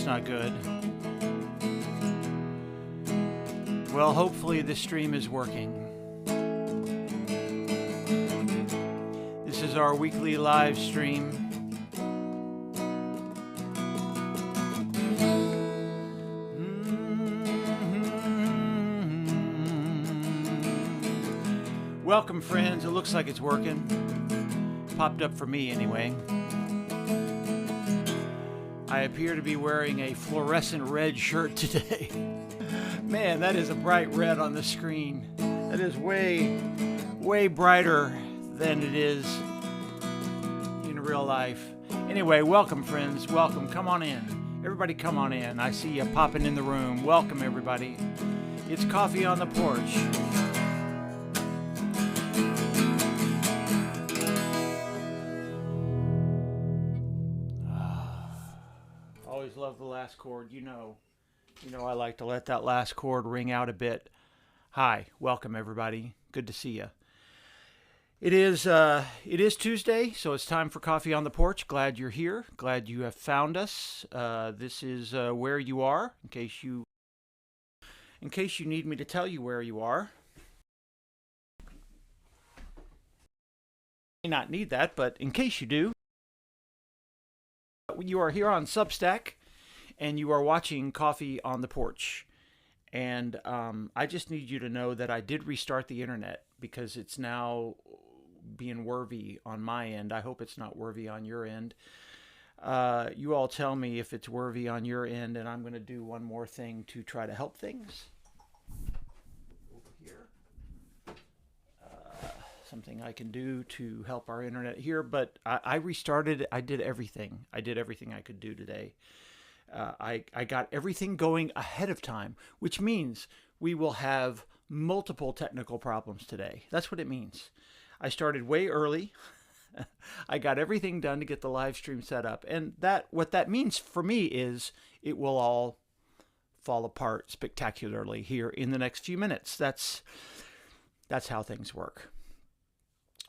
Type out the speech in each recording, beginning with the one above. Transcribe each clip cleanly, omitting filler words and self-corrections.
not good. Well, hopefully this stream is working. This is our weekly live stream. Welcome, friends. It looks like it's working. Popped up for me anyway. I appear to be wearing a fluorescent red shirt today. Man, that is a bright red on the screen. That is way, way brighter than it is in real life. Anyway, welcome, friends. Welcome. Come on in. Everybody come on in. I see you popping in the room. Welcome, everybody. It's Coffee on the Porch. Always love the last chord. You know I like to let that last chord ring out a bit. Hi, welcome everybody. Good to see you. It is Tuesday, so it's time for Coffee on the Porch. Glad you're here. Glad you have found us. This is where you are, in case you need me to tell you where you are. You may not need that, but in case you do, you are here on Substack, and you are watching Coffee on the Porch. And I just need you to know that I did restart the internet because it's now being worvy on my end. I hope it's not worvy on your end. You all tell me if it's worvy on your end, and I'm going to do one more thing to try to help things. Over here. Something I can do to help our internet here, but I restarted. I did everything I could do today. I got everything going ahead of time, which means we will have multiple technical problems today. That's what it means. I started way early. I got everything done to get the live stream set up, and what that means for me is it will all fall apart spectacularly here in the next few minutes. That's how things work.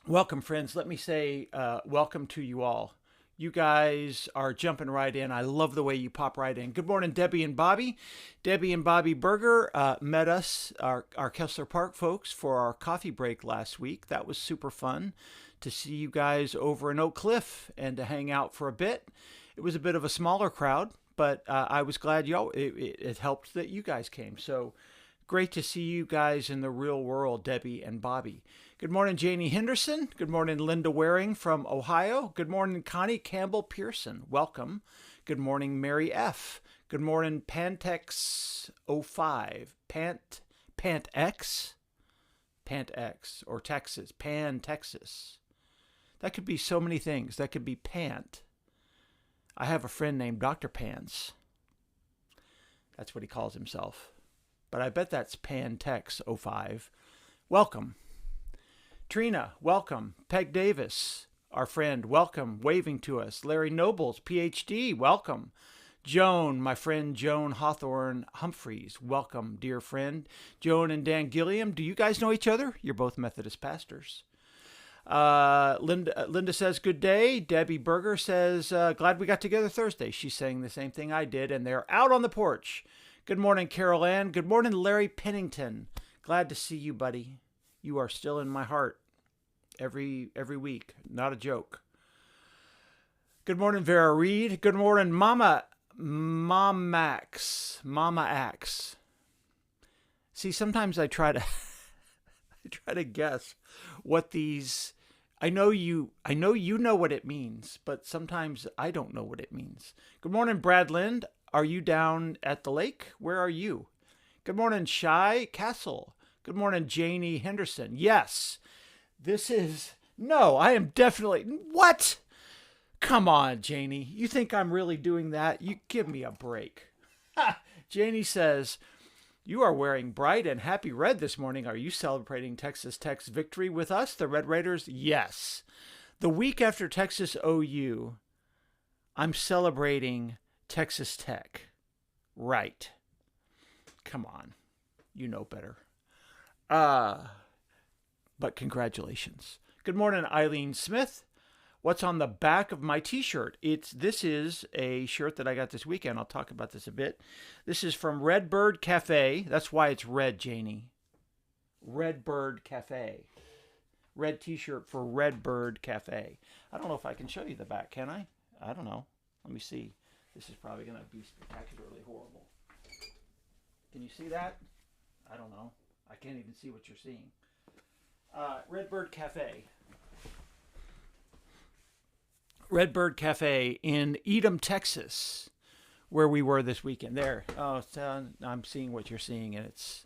Welcome, friends. Let me say welcome to you all. You guys are jumping right in. I love the way you pop right in. Good morning, Debbie and Bobby. Debbie and Bobby Berger met us, our Kessler Park folks, for our coffee break last week. That was super fun to see you guys over in Oak Cliff and to hang out for a bit. It was a bit of a smaller crowd, but I was glad it helped that you guys came. So great to see you guys in the real world, Debbie and Bobby. Good morning, Janie Henderson. Good morning, Linda Waring from Ohio. Good morning, Connie Campbell Pearson. Welcome. Good morning, Mary F. Good morning, Pantex05. Pantex or Texas. Pan Texas. That could be so many things. That could be Pant. I have a friend named Dr. Pants. That's what he calls himself. But I bet that's Pantex05. Welcome. Trina, welcome. Peg Davis, our friend, welcome, waving to us. Larry Nobles, PhD, welcome. Joan, my friend Joan Hawthorne Humphreys, welcome, dear friend. Joan and Dan Gilliam, do you guys know each other? You're both Methodist pastors. Linda says, good day. Debbie Berger says, glad we got together Thursday. She's saying the same thing I did, and they're out on the porch. Good morning, Carol Ann. Good morning, Larry Pennington. Glad to see you, buddy. You are still in my heart every week. Not a joke. Good morning, Vera Reed. Good morning, Mama Axe. See, sometimes I try to guess what these. I know you know what it means, but sometimes I don't know what it means. Good morning, Brad Lind. Are you down at the lake? Where are you? Good morning, Shy Castle. Good morning, Janie Henderson. Yes, I am definitely, what? Come on, Janie. You think I'm really doing that? You give me a break. Janie says, you are wearing bright and happy red this morning. Are you celebrating Texas Tech's victory with us, the Red Raiders? Yes. The week after Texas OU, I'm celebrating Texas Tech. Right. Come on. You know better. But congratulations. Good morning, Eileen Smith. what's on the back of my t-shirt. This is a shirt that I got this weekend. I'll talk about this a bit. This is from Redbird Cafe. That's why it's red, Janie. Redbird Cafe. Red t-shirt for Redbird Cafe. I don't know if I can show you the back, can I? I don't know. Let me see. This is probably going to be spectacularly horrible. Can you see that? I don't know. I can't even see what you're seeing. Redbird Cafe. Redbird Cafe in Edom, Texas, where we were this weekend. There. Oh, I'm seeing what you're seeing, and it's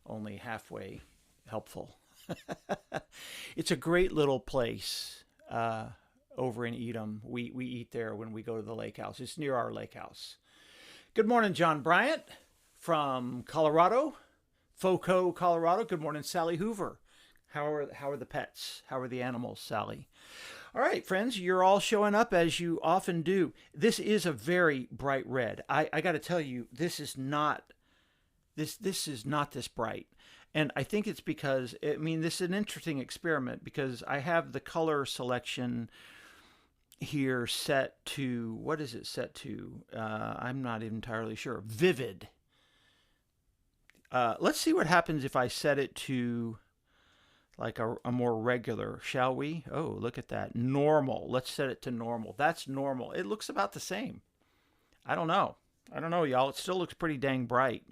only halfway helpful. It's a great little place over in Edom. We eat there when we go to the lake house. It's near our lake house. Good morning, John Bryant from Colorado, Foco, Colorado. Good morning, Sally Hoover. How are the pets? How are the animals, Sally? All right, friends, you're all showing up as you often do. This is a very bright red. I got to tell you, this is not this bright. And I think it's because, this is an interesting experiment because I have the color selection here set to, what is it set to? I'm not entirely sure. Vivid. Let's see what happens if I set it to like a more regular, shall we? Oh, look at that. Normal. Let's set it to normal. That's normal. It looks about the same. I don't know, y'all. It still looks pretty dang bright.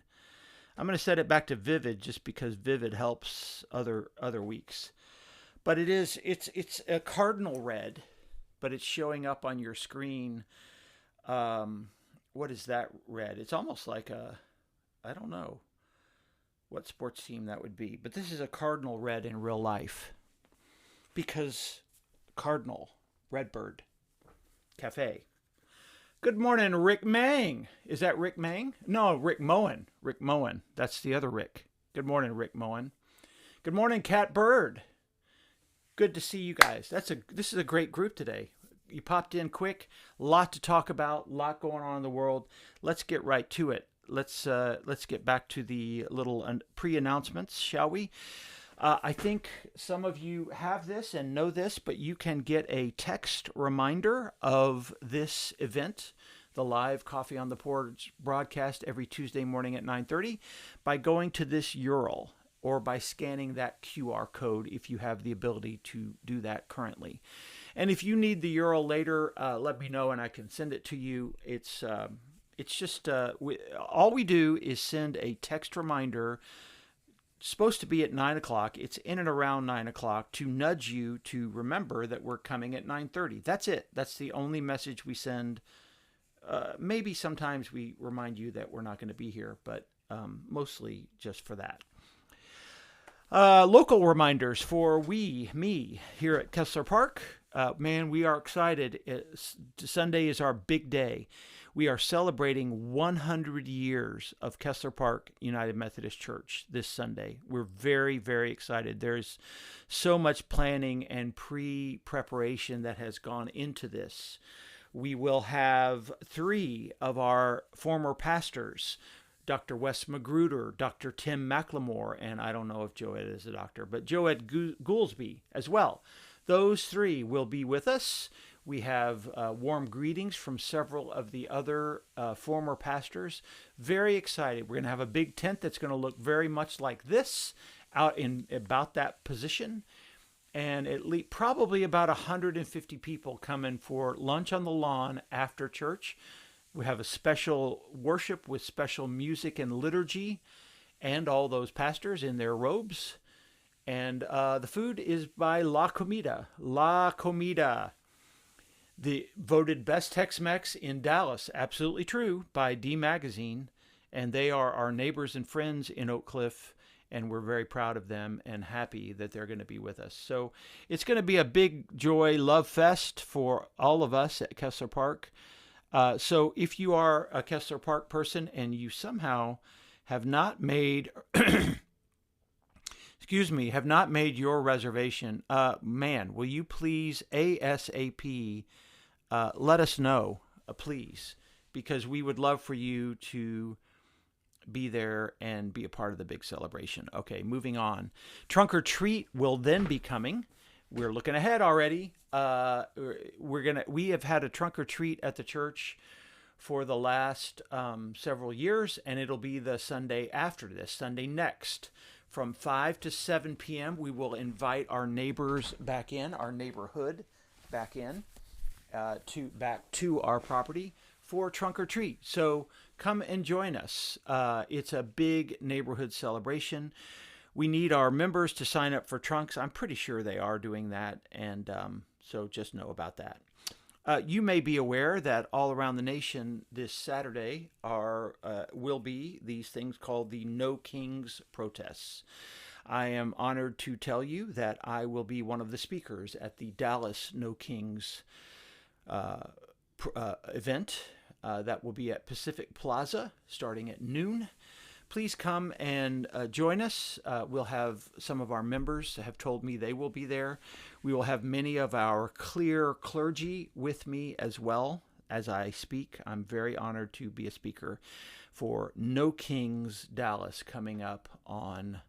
I'm going to set it back to vivid just because vivid helps other weeks. But it's a cardinal red, but it's showing up on your screen. What is that red? It's almost like I don't know what sports team that would be, but this is a cardinal red in real life because Cardinal, Redbird Cafe. Good morning, Rick Mang. Is that Rick Mang? No, Rick Moen. Rick Moen. That's the other Rick. Good morning, Rick Moen. Good morning, Cat Bird. Good to see you guys. This is a great group today. You popped in quick. A lot to talk about. A lot going on in the world. Let's get right to it. Let's get back to the little pre-announcements, shall we? I think some of you have this and know this, but you can get a text reminder of this event, the live Coffee on the Porch broadcast every Tuesday morning at 9:30, by going to this URL or by scanning that QR code if you have the ability to do that currently. And if you need the URL later, let me know and I can send it to you. It's just all we do is send a text reminder. Supposed to be at 9 o'clock. It's in and around 9 o'clock to nudge you to remember that we're coming at 9:30. That's it. That's the only message we send. Maybe sometimes we remind you that we're not going to be here, but mostly just for that. Local reminders for me here at Kessler Park. Man, we are excited. Sunday is our big day. We are celebrating 100 years of Kessler Park United Methodist Church this Sunday. We're very, very excited. There's so much planning and pre-preparation that has gone into this. We will have 3 of our former pastors, Dr. Wes Magruder, Dr. Tim McLemore, and I don't know if Joed is a doctor, but Joed Goolsby as well. Those 3 will be with us. We have warm greetings from several of the other former pastors. Very excited. We're going to have a big tent that's going to look very much like this out in about that position. And probably about 150 people coming for lunch on the lawn after church. We have a special worship with special music and liturgy and all those pastors in their robes. And the food is by La Comida. La Comida. The voted best Tex-Mex in Dallas, absolutely true, by D Magazine, and they are our neighbors and friends in Oak Cliff, and we're very proud of them and happy that they're going to be with us. So it's going to be a big joy, love fest for all of us at Kessler Park. So if you are a Kessler Park person and you somehow have not made have not made your reservation, man, will you please ASAP let us know, please, because we would love for you to be there and be a part of the big celebration. Okay, moving on. Trunk or Treat will then be coming. we're looking ahead already. We have had a trunk or treat at the church for the last several years, and it'll be the Sunday after this, Sunday next. From 5 to 7 p.m., we will invite our neighbors back in, our neighborhood back in, back to our property for trunk or treat. So come and join us. It's a big neighborhood celebration. We need our members to sign up for trunks. I'm pretty sure they are doing that, and so just know about that. You may be aware that all around the nation this Saturday will be these things called the No Kings protests. I am honored to tell you that I will be one of the speakers at the Dallas No Kings event that will be at Pacific Plaza starting at noon. Please come and join us. We'll have some of our members have told me they will be there. We will have many of our clear clergy with me as well as I speak. I'm very honored to be a speaker for No Kings Dallas coming up on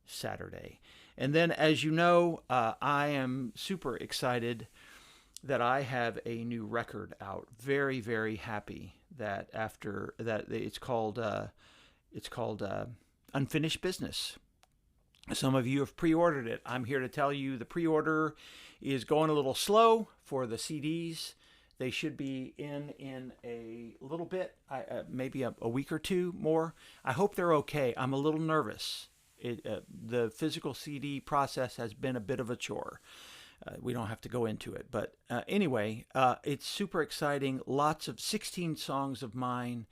Saturday. And then, as you know, I am super excited that I have a new record out. Very, very happy that after that it's called Unfinished Business. Some of you have pre-ordered it. I'm here to tell you the pre-order is going a little slow for the CDs. They should be in a little bit, maybe a week or two more. I hope they're okay. I'm a little nervous. The physical CD process has been a bit of a chore. We don't have to go into it. But anyway, it's super exciting. Lots of 16 songs of mine.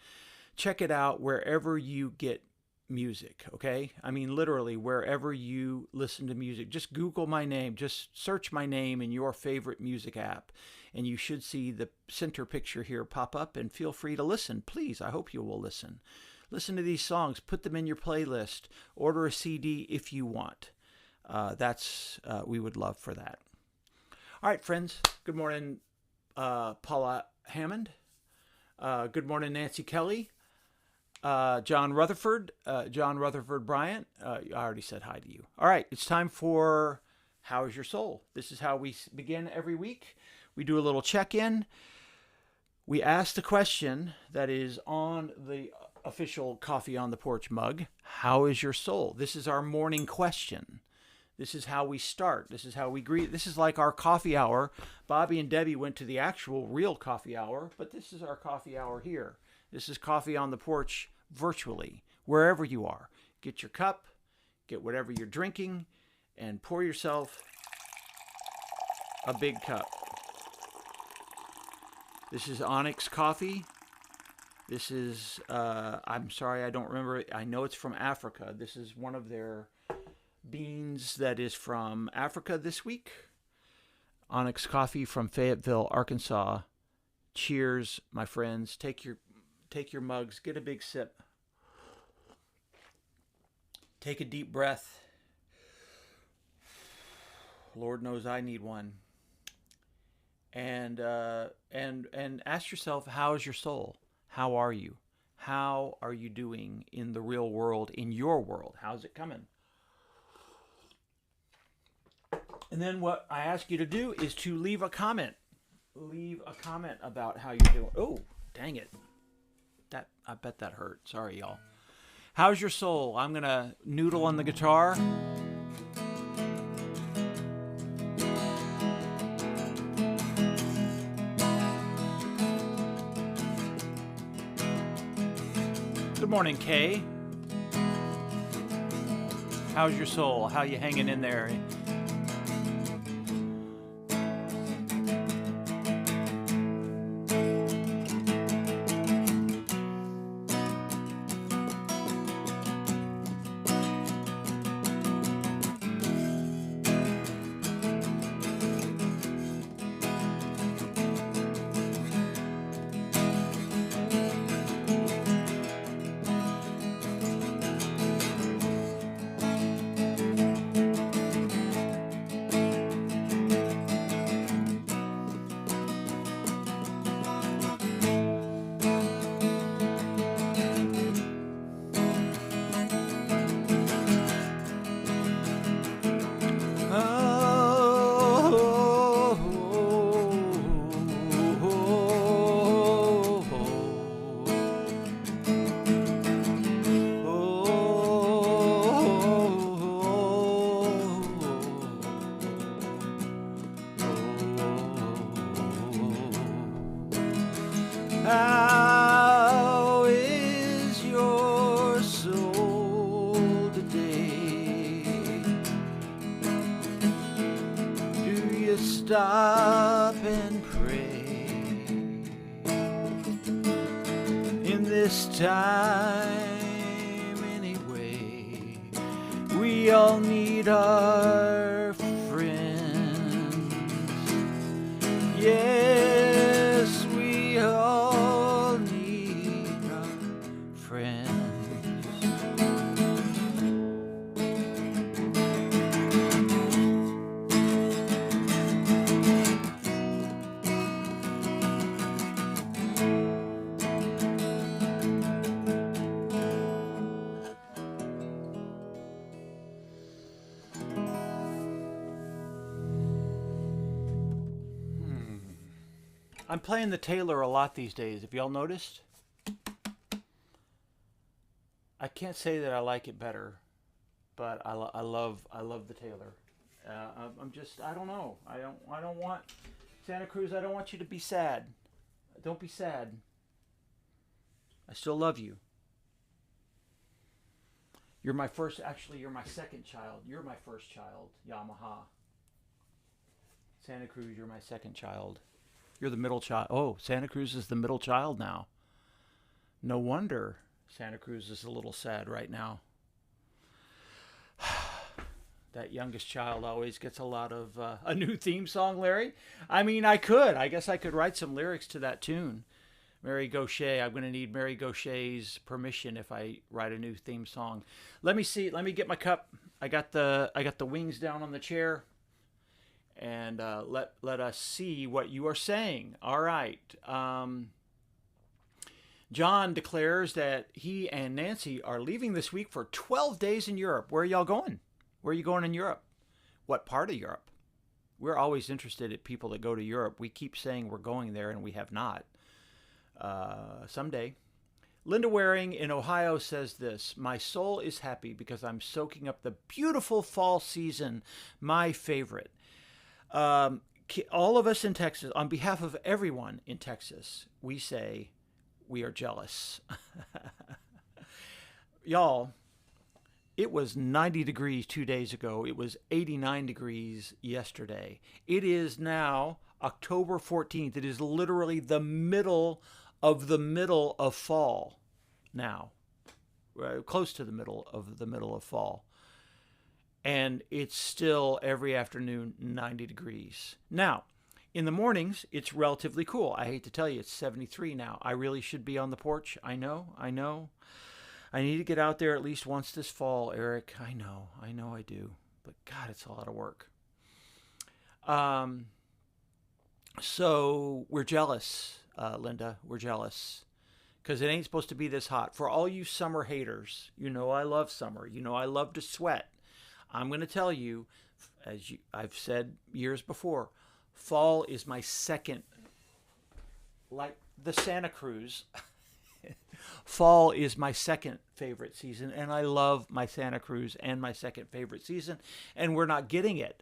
Check it out wherever you get music, okay? I mean, literally, wherever you listen to music. Just Google my name. Just search my name in your favorite music app, and you should see the center picture here pop up, and feel free to listen. Please, I hope you will listen. Listen to these songs. Put them in your playlist. Order a CD if you want. We would love for that. All right, friends. Good morning, Paula Hammond. Good morning, Nancy Kelly. John Rutherford Bryant. I already said hi to you. All right, it's time for How is Your Soul? This is how we begin every week. We do a little check-in. We ask the question that is on the official Coffee on the Porch mug. How is your soul? This is our morning question. This is how we start. This is how we greet. This is like our coffee hour. Bobby and Debbie went to the actual real coffee hour, but this is our coffee hour here. This is Coffee on the Porch virtually, wherever you are. Get your cup, get whatever you're drinking, and pour yourself a big cup. This is Onyx Coffee. This is, I'm sorry, I don't remember. I know it's from Africa. This is one of their beans that is from Africa this week. Onyx Coffee from Fayetteville, Arkansas. Cheers, my friends. Take your mugs, get a big sip. Take a deep breath. Lord knows I need one. And ask yourself, how is your soul? How are you? How are you doing in the real world, in your world? How's it coming? And then what I ask you to do is to leave a comment. Leave a comment about how you're doing. Oh, dang it. I bet that hurt. Sorry, y'all. How's your soul? I'm going to noodle on the guitar. Good morning, Kay. How's your soul? How you hanging in there? stop and pray in this time anyway. We all need our friends. Yes, we all need our friends. I'm playing the Taylor a lot these days. Have y'all noticed? I can't say that I like it better, but I love the Taylor. I don't know. I don't want Santa Cruz. I don't want you to be sad. Don't be sad. I still love you. You're my first. Actually, you're my second child. You're my first child. Yamaha. Santa Cruz, you're my second child. You're the middle child. Oh, Santa Cruz is the middle child now. No wonder Santa Cruz is a little sad right now. That youngest child always gets a lot of a new theme song, Larry. I mean, I guess I could write some lyrics to that tune. Mary Gaucher. I'm going to need Mary Gaucher's permission if I write a new theme song. Let me see. Let me get my cup. I got the wings down on the chair. And let us see what you are saying. All right. John declares that he and Nancy are leaving this week for 12 days in Europe. Where are y'all going? Where are you going in Europe? What part of Europe? We're always interested in people that go to Europe. We keep saying we're going there, and we have not. Someday. Linda Waring in Ohio says this: my soul is happy because I'm soaking up the beautiful fall season, my favorite. All of us in Texas, on behalf of everyone in Texas, we say we are jealous. Y'all, it was 90 degrees 2 days ago. It was 89 degrees yesterday. It is now October 14th. It is literally the middle of fall now. Close to the middle of fall. And it's still every afternoon 90 degrees. Now, in the mornings, it's relatively cool. I hate to tell you, it's 73 now. I really should be on the porch. I know. I need to get out there at least once this fall, Eric. I know I do. But God, it's a lot of work. So we're jealous, Linda. We're jealous. Because it ain't supposed to be this hot. For all you summer haters, you know I love summer. You know I love to sweat. I'm going to tell you, I've said years before, fall is my second, like the Santa Cruz. Fall is my second favorite season, and I love my Santa Cruz and my second favorite season, and we're not getting it.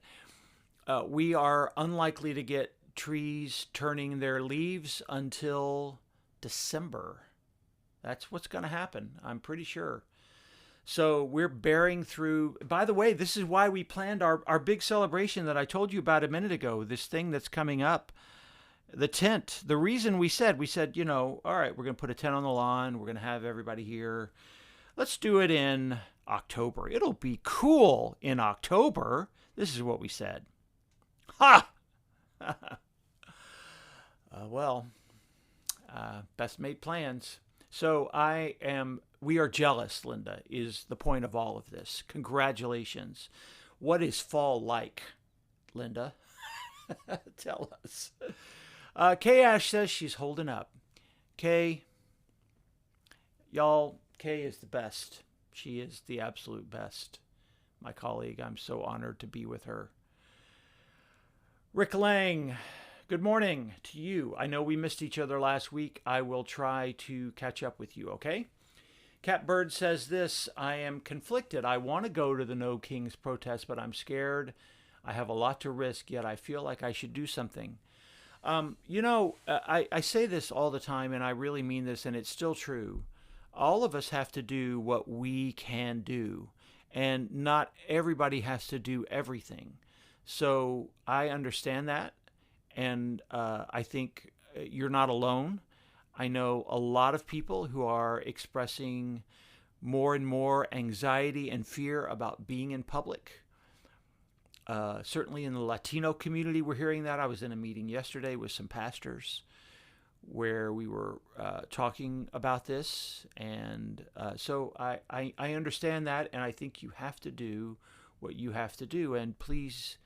We are unlikely to get trees turning their leaves until December. That's what's going to happen, I'm pretty sure. So we're bearing through. By the way, this is why we planned our big celebration that I told you about a minute ago, this thing that's coming up, the tent. The reason we said, all right, we're going to put a tent on the lawn. We're going to have everybody here. Let's do it in October. It'll be cool in October. This is what we said. Ha! Best made plans. So we are jealous, Linda, is the point of all of this. Congratulations. What is fall like, Linda? Tell us. Kay Ash says she's holding up. Kay, y'all, Kay is the best. She is the absolute best. My colleague, I'm so honored to be with her. Rick Lang, good morning to you. I know we missed each other last week. I will try to catch up with you, okay? Catbird says this: I am conflicted. I want to go to the No Kings protest, but I'm scared. I have a lot to risk, yet I feel like I should do something. I say this all the time, and I really mean this, and it's still true. All of us have to do what we can do, and not everybody has to do everything. So I understand that, and I think you're not alone. I know a lot of people who are expressing more and more anxiety and fear about being in public. Certainly in the Latino community, we're hearing that. I was in a meeting yesterday with some pastors where we were talking about this. And so I understand that, and I think you have to do what you have to do. And please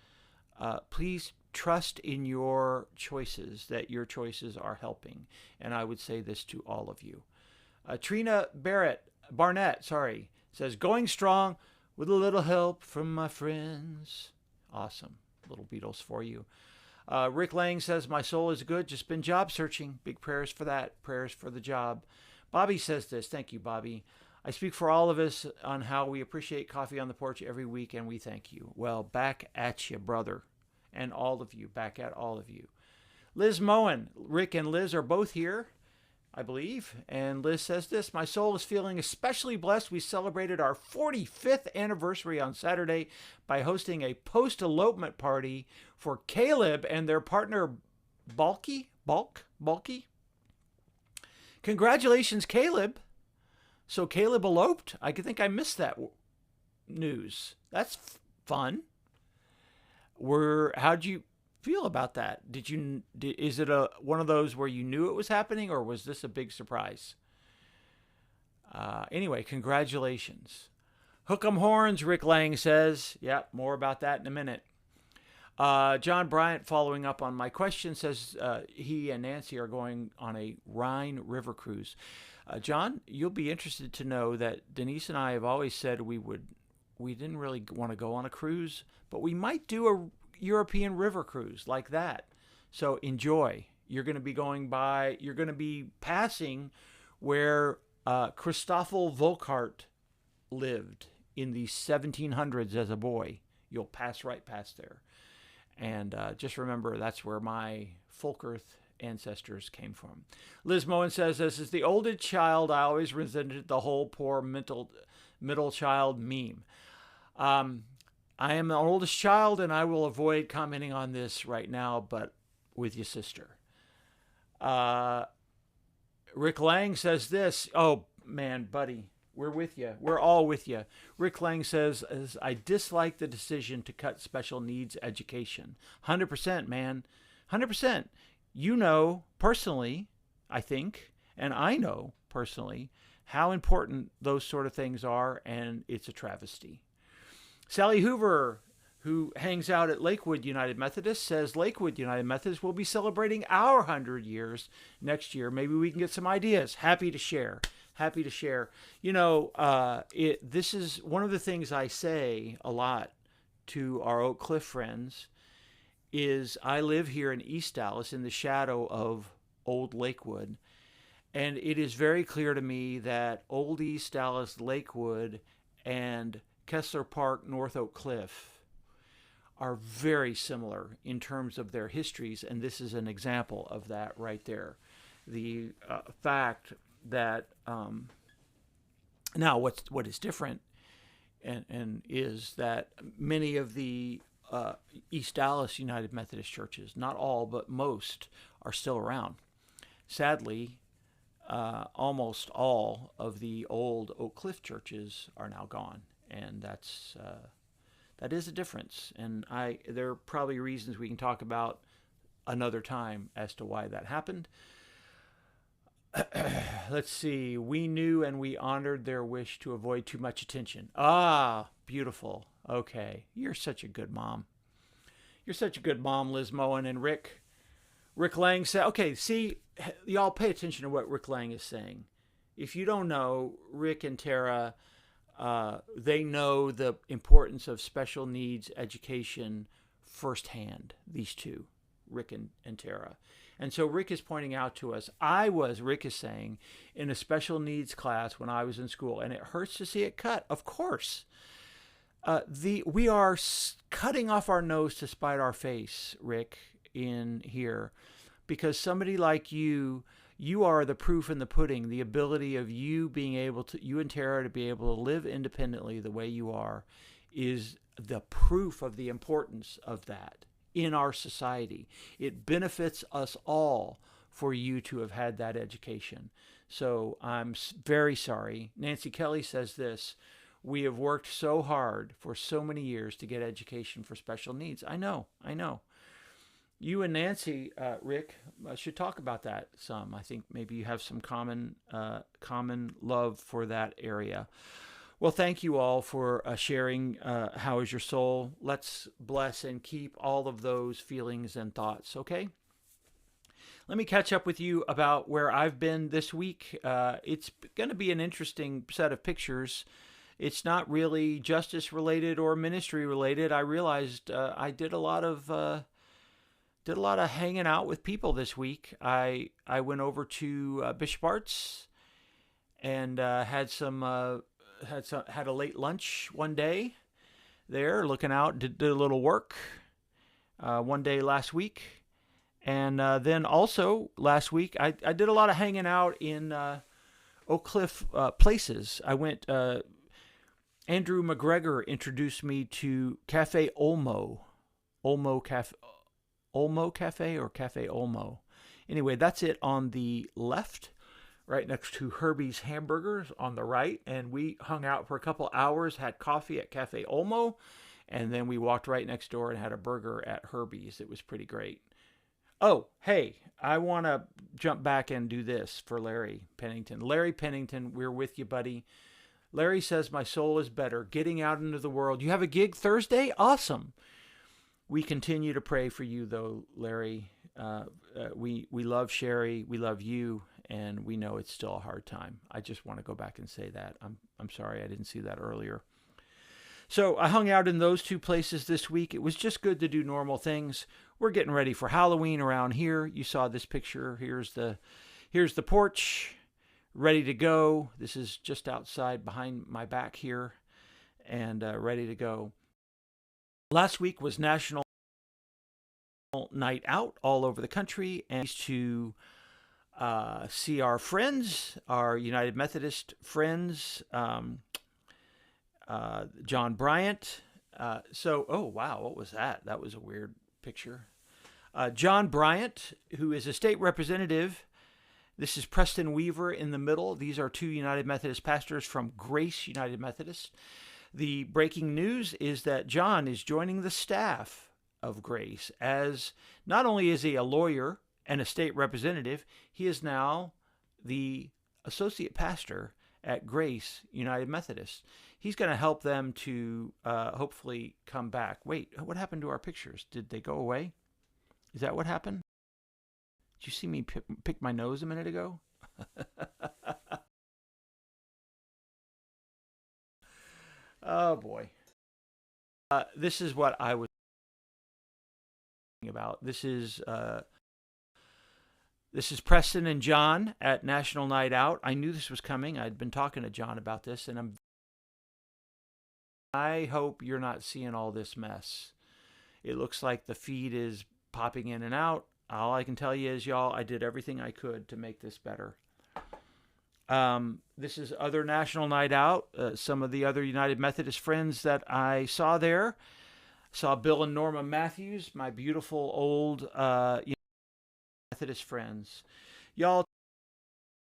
trust in your choices, that your choices are helping. And I would say this to all of you. Trina Barnett, says, going strong with a little help from my friends. Awesome. Little Beatles for you. Rick Lang says, my soul is good, just been job searching. Big prayers for that. Prayers for the job. Bobby says this. Thank you, Bobby. I speak for all of us on how we appreciate coffee on the porch every week, and we thank you. Well, back at you, brother. And all of you, back at all of you. Liz Moen, Rick and Liz are both here, I believe. And Liz says this, my soul is feeling especially blessed. We celebrated our 45th anniversary on Saturday by hosting a post-elopement party for Caleb and their partner, Balky. Congratulations, Caleb. So Caleb eloped? I think I missed that news. That's fun. How'd you feel about that? Is it one of those where you knew it was happening, or was this a big surprise? Anyway, congratulations. Hook 'em horns, Rick Lang says. Yeah, more about that in a minute. John Bryant, following up on my question, says he and Nancy are going on a Rhine River cruise. John, you'll be interested to know that Denise and I have always said we didn't really want to go on a cruise, but we might do a European river cruise like that. So enjoy. You're going to be passing where Christoffel Volkart lived in the 1700s as a boy. You'll pass right past there. And just remember, that's where my Folkerth ancestors came from. Liz Moen says, this is the oldest child. I always resented the whole poor middle child meme. I am the oldest child, and I will avoid commenting on this right now, but with your sister. Rick Lang says this. Oh, man, buddy, we're with you. We're all with you. Rick Lang says, I dislike the decision to cut special needs education. 100%, man. 100%. You know personally, I think, and I know personally, how important those sort of things are, and it's a travesty. Sally Hoover, who hangs out at Lakewood United Methodist, says Lakewood United Methodist will be celebrating our 100 years next year. Maybe we can get some ideas. Happy to share. You know, this is one of the things I say a lot to our Oak Cliff friends is I live here in East Dallas in the shadow of Old Lakewood. And it is very clear to me that Old East Dallas, Lakewood, and Kessler Park, North Oak Cliff are very similar in terms of their histories, and this is an example of that right there. The fact that now what is different and is that many of the East Dallas United Methodist churches, not all but most, are still around. Sadly, almost all of the old Oak Cliff churches are now gone. And that is a difference. And there are probably reasons we can talk about another time as to why that happened. Let's see. We knew and we honored their wish to avoid too much attention. Ah, beautiful. Okay. You're such a good mom. You're such a good mom, Liz Moen. And Rick Lang said, okay, see, y'all pay attention to what Rick Lang is saying. If you don't know, Rick and Tara, they know the importance of special needs education firsthand, these two, Rick and Tara. And so Rick is pointing out to us, Rick is saying, in a special needs class when I was in school, and it hurts to see it cut, of course. We are cutting off our nose to spite our face, Rick, in here, because somebody like you are the proof in the pudding, the ability of you and Tara to be able to live independently the way you are is the proof of the importance of that in our society. It benefits us all for you to have had that education. So I'm very sorry. Nancy Kelly says this: we have worked so hard for so many years to get education for special needs. I know. You and Nancy, Rick, should talk about that some. I think maybe you have some common love for that area. Well, thank you all for sharing How Is Your Soul. Let's bless and keep all of those feelings and thoughts, okay? Let me catch up with you about where I've been this week. It's going to be an interesting set of pictures. It's not really justice related or ministry related. I realized I did a lot of hanging out with people this week. I went over to Bishop Arts and had a late lunch one day there, looking out. Did a little work one day last week. And then also last week, I did a lot of hanging out in Oak Cliff places. I went, Andrew McGregor introduced me to Cafe Olmo. Olmo Cafe or Cafe Olmo. Anyway, that's it on the left, right next to Herbie's Hamburgers on the right. And we hung out for a couple hours, had coffee at Cafe Olmo, and then we walked right next door and had a burger at Herbie's. It was pretty great. Oh, hey, I want to jump back and do this for Larry Pennington. Larry Pennington, we're with you, buddy. Larry says, my soul is better, getting out into the world. You have a gig Thursday? Awesome. We continue to pray for you, though, Larry. We love Sherry. We love you, and we know it's still a hard time. I just want to go back and say that. I'm sorry I didn't see that earlier. So I hung out in those two places this week. It was just good to do normal things. We're getting ready for Halloween around here. You saw this picture. Here's the porch, ready to go. This is just outside behind my back here, and ready to go. Last week was National Night Out all over the country, and to see our friends, our United Methodist friends, John Bryant. Oh wow, what was that? That was a weird picture. John Bryant, who is a state representative. This is Preston Weaver in the middle. These are two United Methodist pastors from Grace United Methodist. The breaking news is that John is joining the staff of Grace, as not only is he a lawyer and a state representative, he is now the associate pastor at Grace United Methodist. He's going to help them to hopefully come back. Wait, what happened to our pictures? Did they go away? Is that what happened? Did you see me pick my nose a minute ago? Oh boy. This is what I was thinking about. This is Preston and John at National Night Out. I knew this was coming. I'd been talking to John about this, and I hope you're not seeing all this mess. It looks like the feed is popping in and out. All I can tell you is, y'all, I did everything I could to make this better. This is other National Night Out. Some of the other United Methodist friends that I saw there. Saw Bill and Norma Matthews, my beautiful old Methodist friends. Y'all,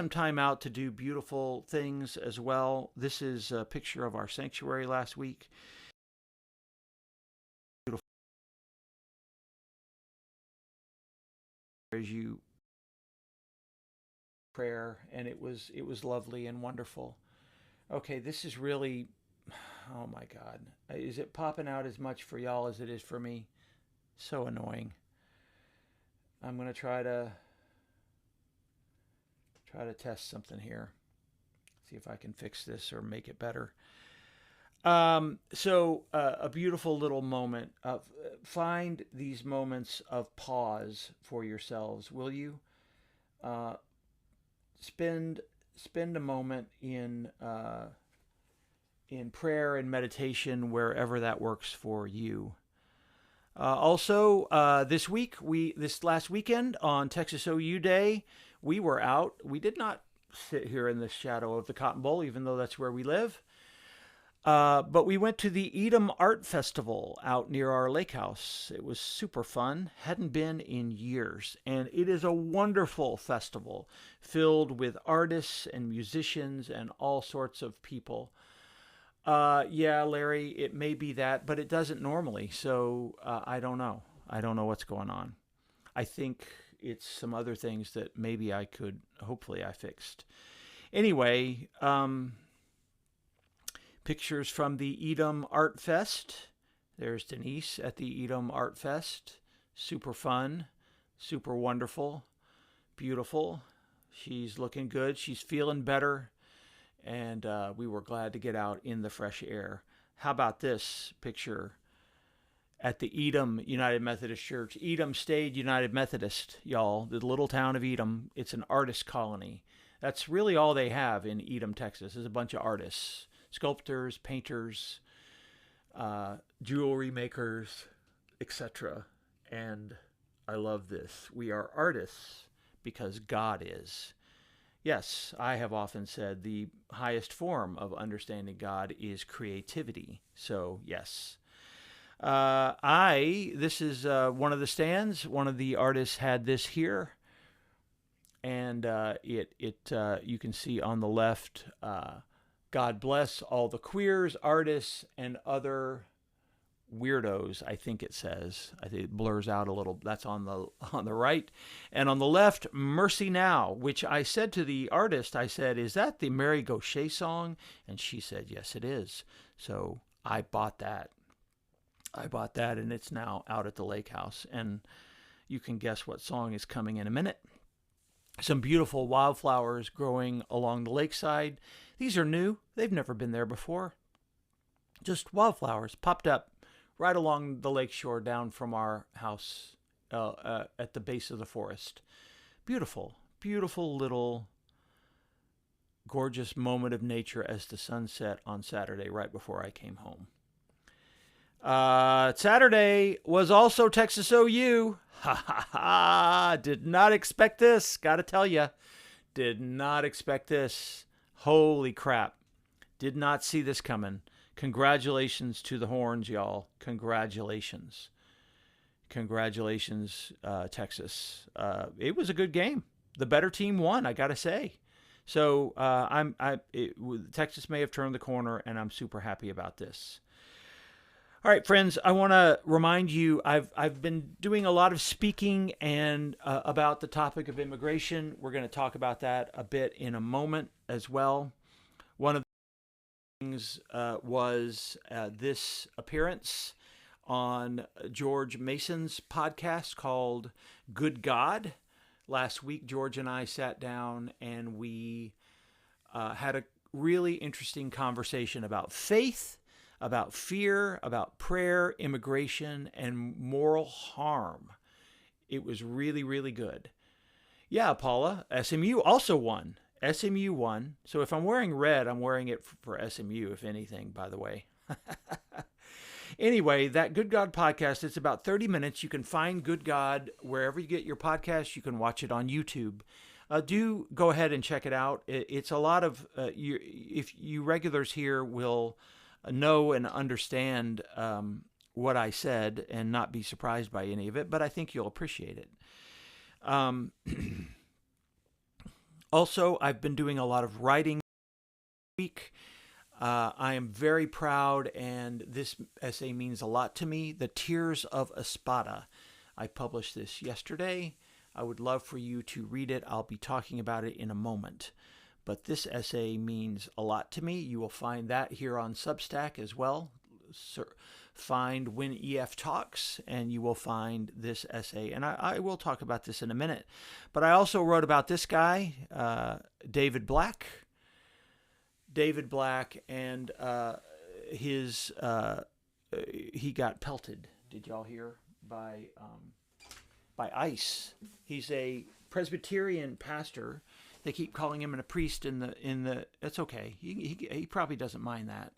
some time out to do beautiful things as well. This is a picture of our sanctuary last week. Beautiful. As you prayer, and it was lovely and wonderful. Okay, this is really, oh my God, is it popping out as much for y'all as it is for me? So annoying. I'm gonna try to test something here, see if I can fix this or make it better. A beautiful little moment of find these moments of pause for yourselves, will you? Spend a moment in prayer and meditation wherever that works for you. This last weekend on Texas OU Day, we were out. We did not sit here in the shadow of the Cotton Bowl, even though that's where we live. But we went to the Edom Art Festival out near our lake house. It was super fun. Hadn't been in years. And it is a wonderful festival filled with artists and musicians and all sorts of people. Yeah, Larry, it may be that, but it doesn't normally. So I don't know. I don't know what's going on. I think it's some other things that maybe I could, hopefully, I fixed. Anyway, pictures from the Edom Art Fest. There's Denise at the Edom Art Fest. Super fun, super wonderful, beautiful. She's looking good. She's feeling better. And we were glad to get out in the fresh air. How about this picture at the Edom United Methodist Church? Edom Stayed United Methodist, y'all. The little town of Edom. It's an artist colony. That's really all they have in Edom, Texas, is a bunch of artists. Sculptors, painters, jewelry makers, etc. And I love this. We are artists because God is. Yes, I have often said the highest form of understanding God is creativity. So, yes. This is one of the stands. One of the artists had this here. And you can see on the left, God bless all the queers, artists, and other weirdos, I think it says. I think it blurs out a little. That's on the right. And on the left, Mercy Now, which I said to the artist, I said, is that the Mary Gauthier song? And she said, yes, it is. So I bought that. And it's now out at the lake house. And you can guess what song is coming in a minute. Some beautiful wildflowers growing along the lakeside. These are new. They've never been there before. Just wildflowers popped up right along the lakeshore down from our house at the base of the forest. Beautiful, beautiful little gorgeous moment of nature as the sun set on Saturday right before I came home. Saturday was also Texas OU. Ha ha ha. Did not expect this. Gotta tell you. Did not expect this. Holy crap. Did not see this coming. Congratulations to the Horns, y'all. Congratulations. Congratulations, Texas. It was a good game. The better team won, I gotta say. So Texas may have turned the corner, and I'm super happy about this. All right, friends, I want to remind you, I've been doing a lot of speaking and about the topic of immigration. We're going to talk about that a bit in a moment as well. One of the things was this appearance on George Mason's podcast called Good God. Last week, George and I sat down and we had a really interesting conversation about faith, about fear, about prayer, immigration, and moral harm. It was really, really good. Yeah, Paula, SMU also won. SMU won. So if I'm wearing red, I'm wearing it for SMU, if anything, by the way. Anyway, that Good God podcast, it's about 30 minutes. You can find Good God wherever you get your podcasts. You can watch it on YouTube. Do go ahead and check it out. It's a lot of, if you regulars here will know and understand what I said and not be surprised by any of it, but I think you'll appreciate it. Also, I've been doing a lot of writing this week. I am very proud, and this essay means a lot to me. The Tears of Espada. I published this yesterday. I would love for you to read it. I'll be talking about it in a moment. But this essay means a lot to me. You will find that here on Substack as well. Find When EF Talks, and you will find this essay. And I will talk about this in a minute. But I also wrote about this guy, David Black. David Black, and he got pelted. Did y'all hear? By ICE. He's a Presbyterian pastor. They keep calling him a priest in the. It's okay. He probably doesn't mind that,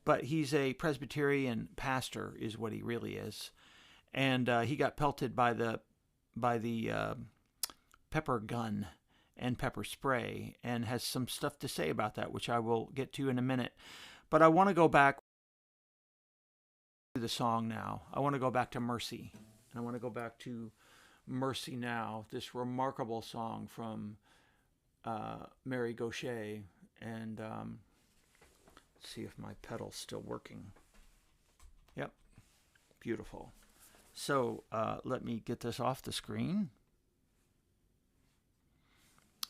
but he's a Presbyterian pastor, is what he really is, and he got pelted by the pepper gun and pepper spray, and has some stuff to say about that, which I will get to in a minute. But I want to go back to the song now. I want to go back to Mercy. And I want to go back to Mercy Now, this remarkable song from Mary Gauthier. And let's see if my pedal's still working. Yep, beautiful. So let me get this off the screen.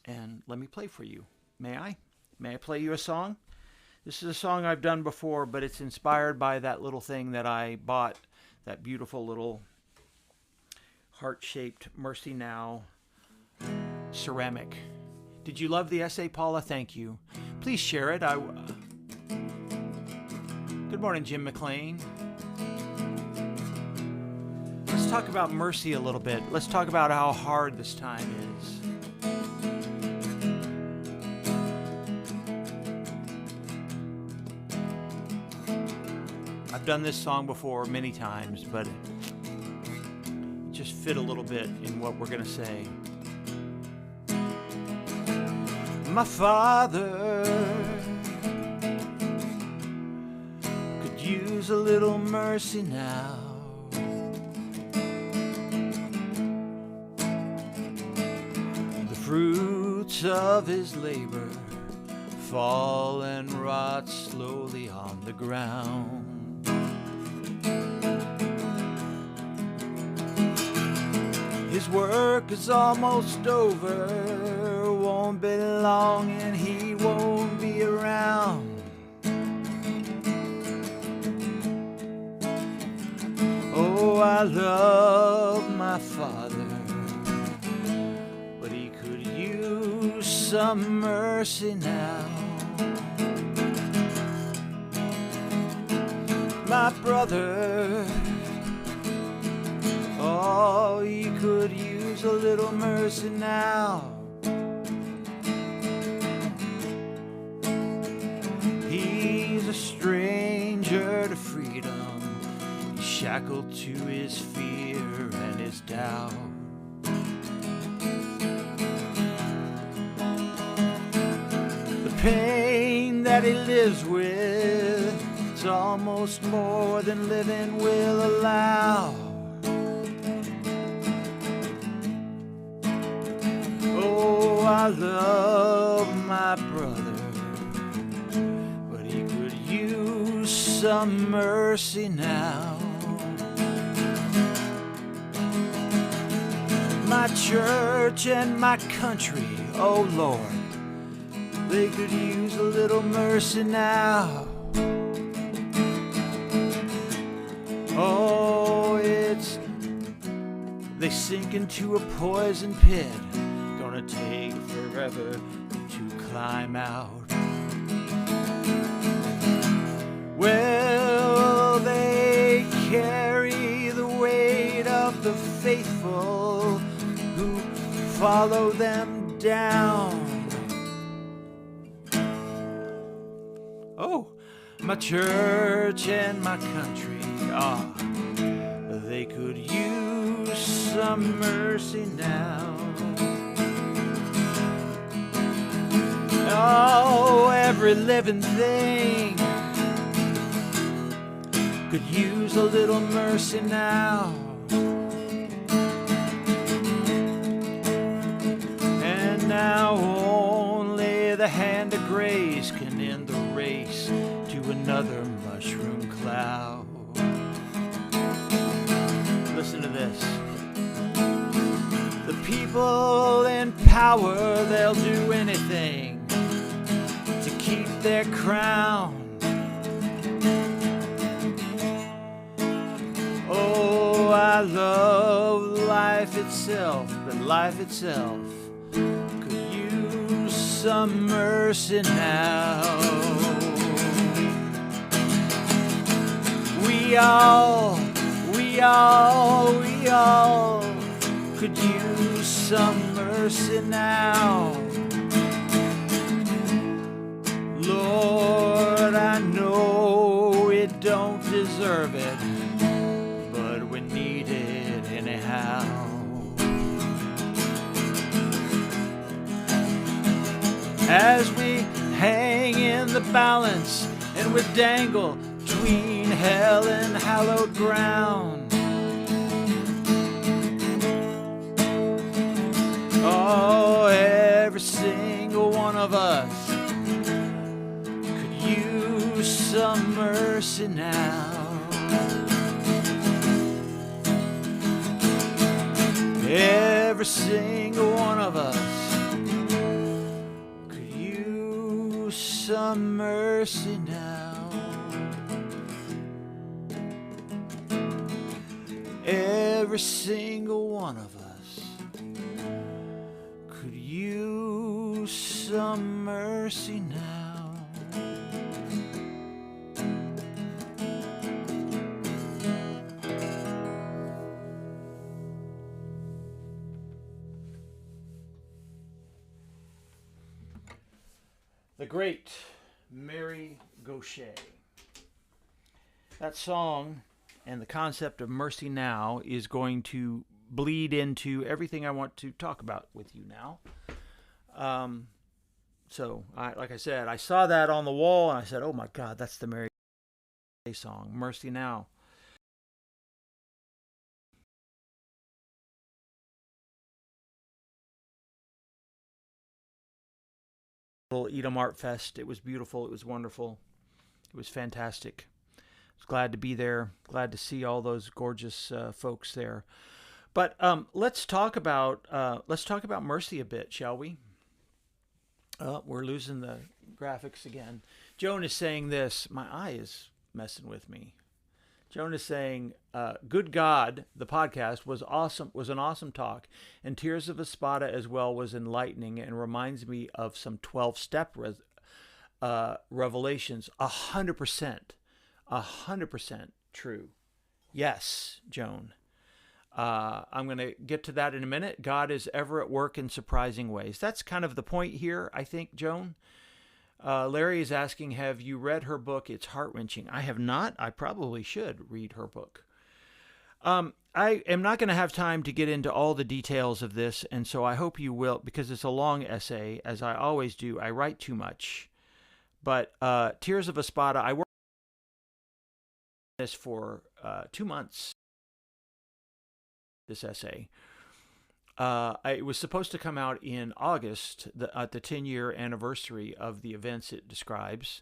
And let me play for you. May I? May I play you a song? This is a song I've done before, but it's inspired by that little thing that I bought, that beautiful little heart-shaped Mercy Now ceramic. Did you love the essay, Paula? Thank you. Please share it. Good morning, Jim McLean. Let's talk about mercy a little bit. Let's talk about how hard this time is. I've done this song before many times, but it just fit a little bit in what we're going to say. My father could use a little mercy now. The fruits of his labor fall and rot slowly on the ground. His work is almost over, won't be long and he won't be around. Oh, I love my father, but he could use some mercy now. My brother, oh, he could use a little mercy now. He's a stranger to freedom, he's shackled to his fear and his doubt. The pain that he lives with is almost more than living will allow. Oh, I love my brother, but he could use some mercy now. My church and my country, oh Lord, they could use a little mercy now. Oh, they sink into a poison pit, gonna take forever to climb out. Well, they carry the weight of the faithful who follow them down. Oh, my church and my country, they could use some mercy now. Oh, every living thing could use a little mercy now. And now only the hand of grace can end the race to another mushroom cloud. Listen to this. The people in power, they'll do anything to keep their crown. Oh, I love life itself, but life itself could use some mercy now. We all could use some mercy now. Lord, I know it don't deserve it, but we need it anyhow. As we hang in the balance and and would dangle between hell and hallowed ground. Oh, every single one of us could use some mercy now. Every single one of us could use some mercy now. Every single one of us could use some mercy now. The great Mary Gauthier. That song and the concept of mercy now is going to bleed into everything I want to talk about with you now. Like I said, I saw that on the wall and I said, oh my God, that's the Mary Gauthier song, Mercy Now. Edom Art Fest. It was beautiful. It was wonderful. It was fantastic. I was glad to be there. Glad to see all those gorgeous folks there. But let's talk about mercy a bit, shall we? We're losing the graphics again. Joan is saying this. My eye is messing with me. Joan is saying, "Good God, the podcast was awesome. Was an awesome talk, and Tears of Espada as well was enlightening and reminds me of some 12-step revelations. 100% true. Yes, Joan. I'm going to get to that in a minute. God is ever at work in surprising ways. That's kind of the point here, I think, Joan. Larry is asking, have you read her book? It's heart-wrenching. I have not. I probably should read her book. I am not going to have time to get into all the details of this, and so I hope you will, because it's a long essay. As I always do, I write too much. But Tears of Espada, I worked on this for 2 months, this essay. It was supposed to come out in August, at the 10-year anniversary of the events it describes.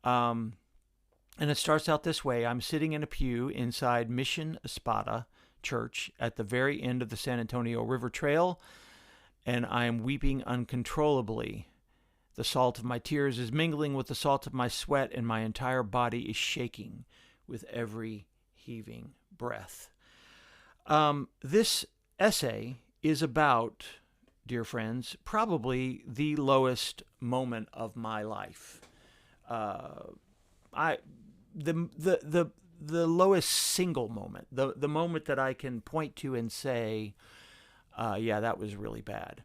And it starts out this way. I'm sitting in a pew inside Mission Espada Church at the very end of the San Antonio River Trail, and I am weeping uncontrollably. The salt of my tears is mingling with the salt of my sweat, and my entire body is shaking with every heaving breath. This essay is about, dear friends, probably the lowest moment of my life. The lowest single moment, the moment that I can point to and say, yeah, that was really bad.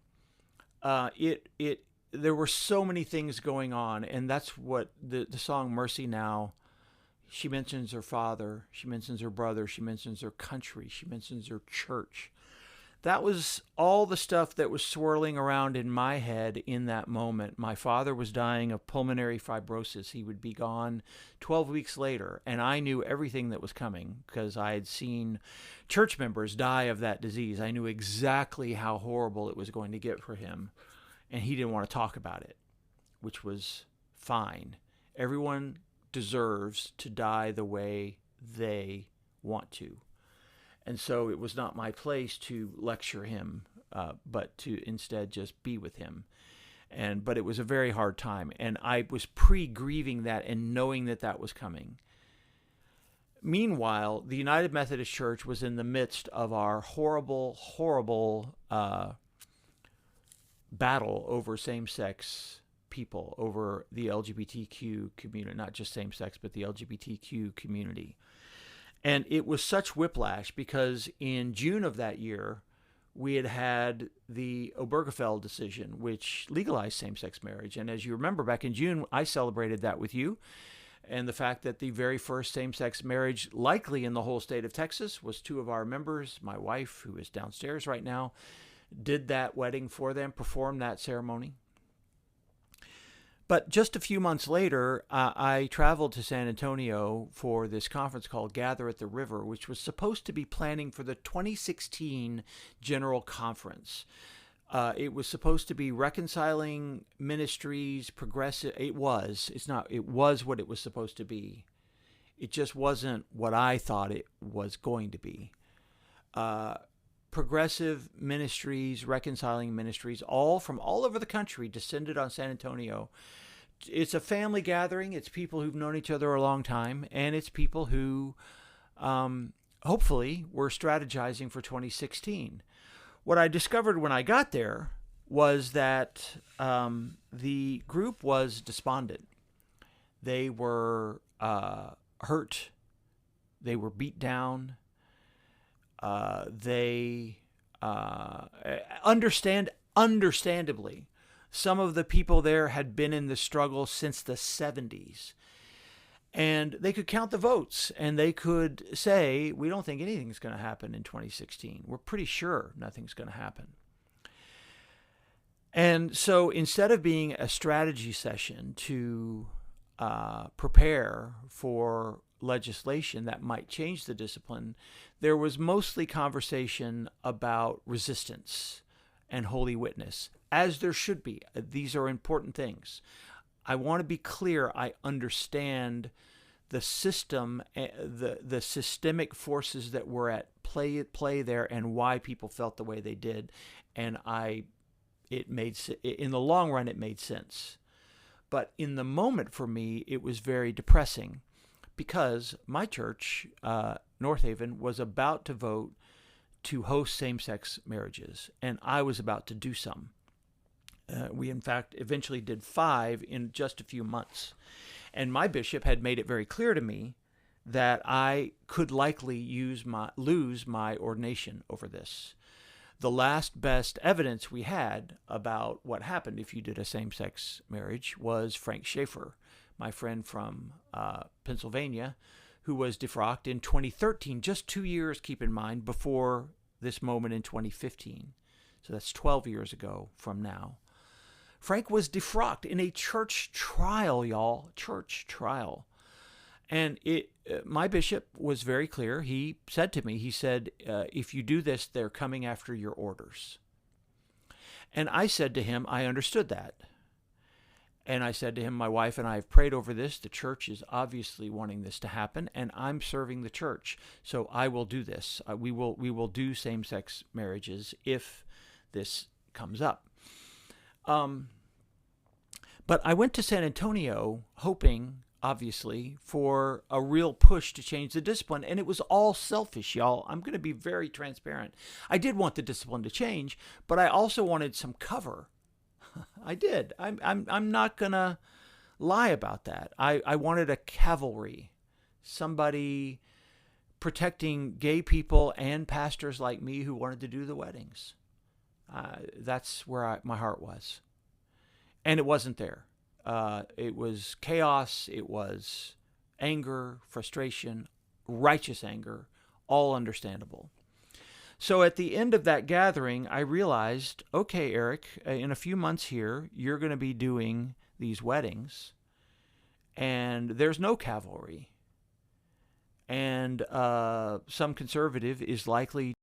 There were so many things going on, and that's what the song Mercy Now. She mentions her father, she mentions her brother, she mentions her country, she mentions her church. That was all the stuff that was swirling around in my head in that moment. My father was dying of pulmonary fibrosis. He would be gone 12 weeks later, and I knew everything that was coming because I had seen church members die of that disease. I knew exactly how horrible it was going to get for him, and he didn't want to talk about it, which was fine. Everyone deserves to die the way they want to. And so it was not my place to lecture him, but to instead just be with him. But it was a very hard time. And I was pre-grieving that and knowing that that was coming. Meanwhile, the United Methodist Church was in the midst of our horrible, horrible battle over same-sex people, over the LGBTQ community, not just same-sex, but the LGBTQ community. And it was such whiplash because in June of that year, we had had the Obergefell decision, which legalized same-sex marriage. And as you remember, back in June, I celebrated that with you. And the fact that the very first same-sex marriage likely in the whole state of Texas was two of our members, my wife, who is downstairs right now, did that wedding for them, performed that ceremony. But just a few months later, I traveled to San Antonio for this conference called Gather at the River, which was supposed to be planning for the 2016 General Conference. It was supposed to be reconciling ministries, progressive. It was. It's not. It was what it was supposed to be. It just wasn't what I thought it was going to be. Progressive ministries, reconciling ministries, all from all over the country descended on San Antonio. It's a family gathering. It's people who've known each other a long time, and it's people who hopefully were strategizing for 2016. What I discovered when I got there was that the group was despondent. They were hurt. They were beat down. Understandably, some of the people there had been in the struggle since the 70s. And they could count the votes, and they could say, we don't think anything's going to happen in 2016. We're pretty sure nothing's going to happen. And so instead of being a strategy session to prepare for legislation that might change the discipline, there was mostly conversation about resistance and holy witness, as there should be. These are important things. I want to be clear. I understand the system, the systemic forces that were at play there, and why people felt the way they did, and in the long run it made sense. But in the moment for me, it was very depressing, because my church, North Haven, was about to vote to host same-sex marriages, and I was about to do some. We, in fact, eventually did 5 in just a few months. And my bishop had made it very clear to me that I could likely lose my ordination over this. The last best evidence we had about what happened if you did a same-sex marriage was Frank Schaeffer, my friend from Pennsylvania, who was defrocked in 2013, just 2 years, keep in mind, before this moment in 2015. So that's 12 years ago from now. Frank was defrocked in a church trial, y'all. Church trial. And my bishop was very clear. He said to me, he said, if you do this, they're coming after your orders. And I said to him, I understood that. And I said to him, my wife and I have prayed over this. The church is obviously wanting this to happen, and I'm serving the church. So I will do this. We will do same-sex marriages if this comes up. But I went to San Antonio hoping, obviously, for a real push to change the discipline, and it was all selfish, y'all. I'm going to be very transparent. I did want the discipline to change, but I also wanted some cover. I did. I'm not going to lie about that. I wanted a cavalry, somebody protecting gay people and pastors like me who wanted to do the weddings. That's where my heart was. And it wasn't there. It was chaos. It was anger, frustration, righteous anger, all understandable. So at the end of that gathering, I realized, okay, Eric, in a few months here, you're going to be doing these weddings, and there's no cavalry. And some conservative is likely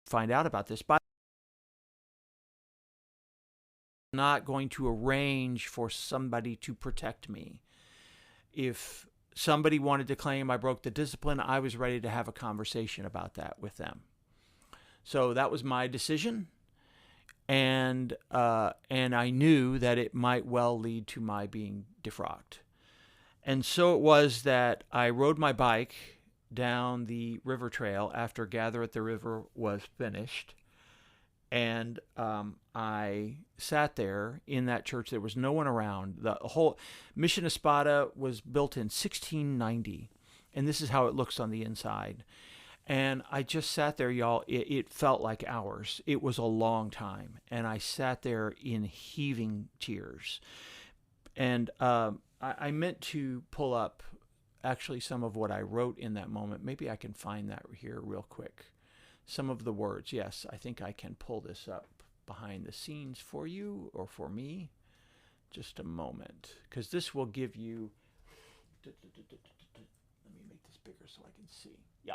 to find out about this. But I'm not going to arrange for somebody to protect me. If somebody wanted to claim I broke the discipline, I was ready to have a conversation about that with them. So that was my decision, and I knew that it might well lead to my being defrocked. And so it was that I rode my bike down the river trail after Gather at the River was finished, and I sat there in that church. There was no one around. The whole Mission Espada was built in 1690, and this is how it looks on the inside. And I just sat there, y'all. It felt like hours. It was a long time, and I sat there in heaving tears. And I meant to pull up actually some of what I wrote in that moment. Maybe I can find that here real quick. Some of the words. Yes, I think I can pull this up behind the scenes for you or for me. Just a moment, because this will give you. Let me make this bigger so I can see. Yeah.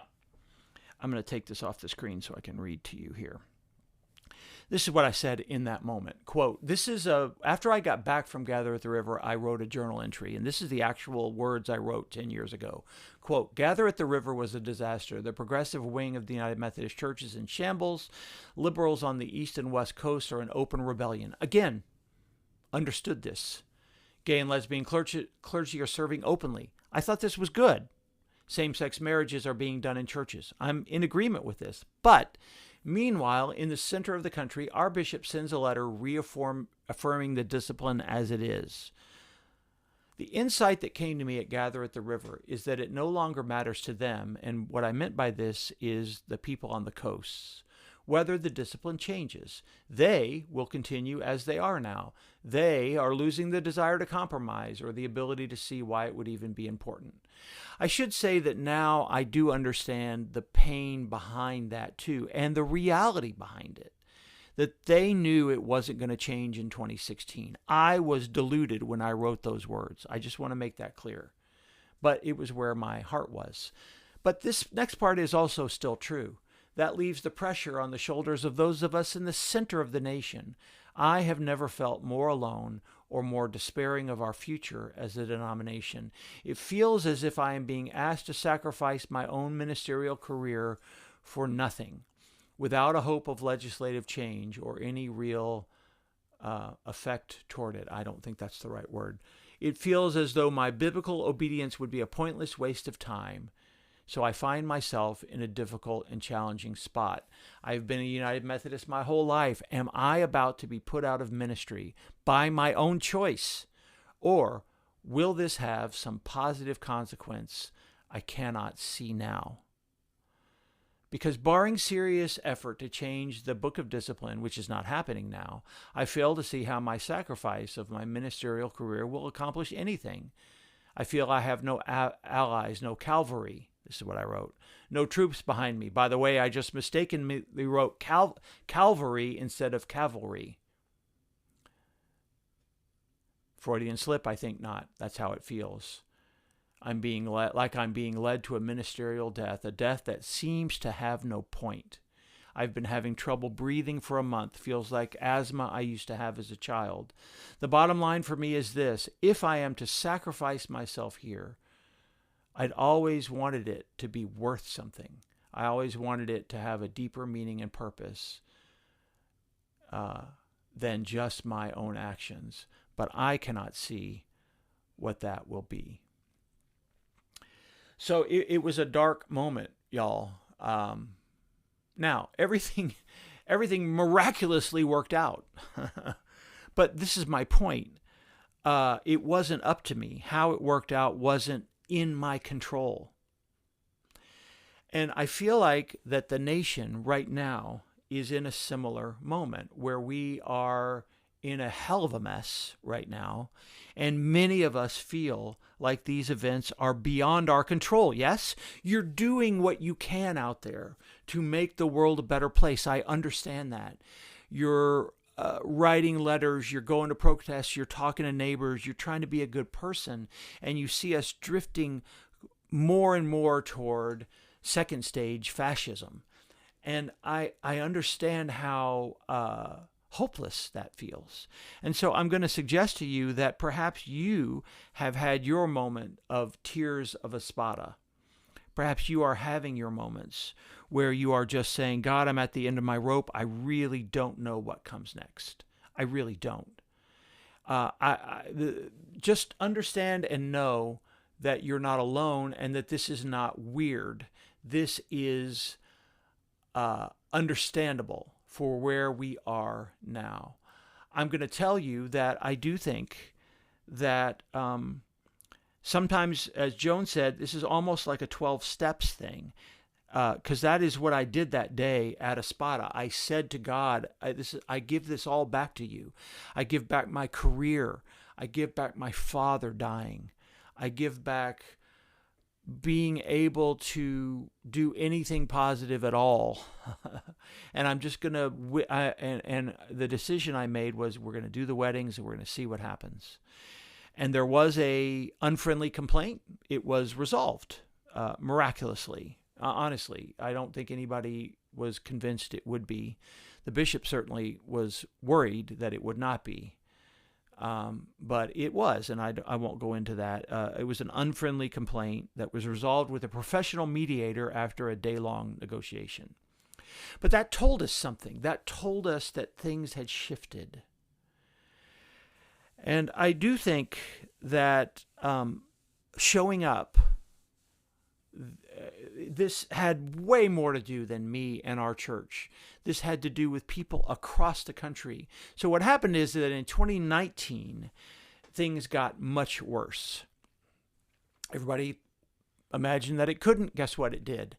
I'm going to take this off the screen so I can read to you here. This is what I said in that moment. Quote, after I got back from Gather at the River, I wrote a journal entry, and this is the actual words I wrote 10 years ago. Quote, Gather at the River was a disaster. The progressive wing of the United Methodist Church is in shambles. Liberals on the East and West Coast are in open rebellion. Again, understood this. Gay and lesbian clergy are serving openly. I thought this was good. Same-sex marriages are being done in churches. I'm in agreement with this. But meanwhile, in the center of the country, our bishop sends a letter affirming the discipline as it is. The insight that came to me at Gather at the River is that it no longer matters to them, and what I meant by this is the people on the coasts, whether the discipline changes. They will continue as they are now. They are losing the desire to compromise or the ability to see why it would even be important. I should say that now I do understand the pain behind that too, and the reality behind it, that they knew it wasn't going to change in 2016. I was deluded when I wrote those words. I just want to make that clear. But it was where my heart was. But this next part is also still true. That leaves the pressure on the shoulders of those of us in the center of the nation. I have never felt more alone or more despairing of our future as a denomination. It feels as if I am being asked to sacrifice my own ministerial career for nothing, without a hope of legislative change or any real effect toward it. I don't think that's the right word. It feels as though my biblical obedience would be a pointless waste of time. So I find myself in a difficult and challenging spot. I've been a United Methodist my whole life. Am I about to be put out of ministry by my own choice? Or will this have some positive consequence I cannot see now? Because barring serious effort to change the book of discipline, which is not happening now, I fail to see how my sacrifice of my ministerial career will accomplish anything. I feel I have no allies, no cavalry. This is what I wrote. No troops behind me. By the way, I just mistakenly wrote cavalry instead of cavalry. Freudian slip, I think not. That's how it feels. I'm being led to a ministerial death, a death that seems to have no point. I've been having trouble breathing for a month. Feels like asthma I used to have as a child. The bottom line for me is this. If I am to sacrifice myself here, I'd always wanted it to be worth something. I always wanted it to have a deeper meaning and purpose than just my own actions. But I cannot see what that will be. So it was a dark moment, y'all. Now, everything miraculously worked out. But this is my point. It wasn't up to me. How it worked out wasn't in my control. And I feel like that the nation right now is in a similar moment where we are in a hell of a mess right now. And many of us feel like these events are beyond our control. Yes, you're doing what you can out there to make the world a better place. I understand that. You're writing letters, you're going to protests, you're talking to neighbors, you're trying to be a good person, and you see us drifting more and more toward second stage fascism. And I understand how hopeless that feels. And so I'm going to suggest to you that perhaps you have had your moment of tears of Espada. Perhaps you are having your moments where you are just saying, God, I'm at the end of my rope. I really don't know what comes next. I really don't. Just understand and know that you're not alone and that this is not weird. This is understandable for where we are now. I'm going to tell you that I do think that sometimes, as Joan said, this is almost like a 12 steps thing, because that is what I did that day at Espada. I said to God, I give this all back to you. I give back my career. I give back my father dying. I give back being able to do anything positive at all. And I'm just going to, and the decision I made was we're going to do the weddings and we're going to see what happens. And there was a unfriendly complaint. It was resolved miraculously. Honestly, I don't think anybody was convinced it would be. The bishop certainly was worried that it would not be. But it was, and I won't go into that. It was an unfriendly complaint that was resolved with a professional mediator after a day-long negotiation. But that told us something. That told us that things had shifted. And I do think that showing up, this had way more to do than me and our church. This had to do with people across the country. So what happened is that in 2019, things got much worse. Everybody imagined that it couldn't. Guess what it did?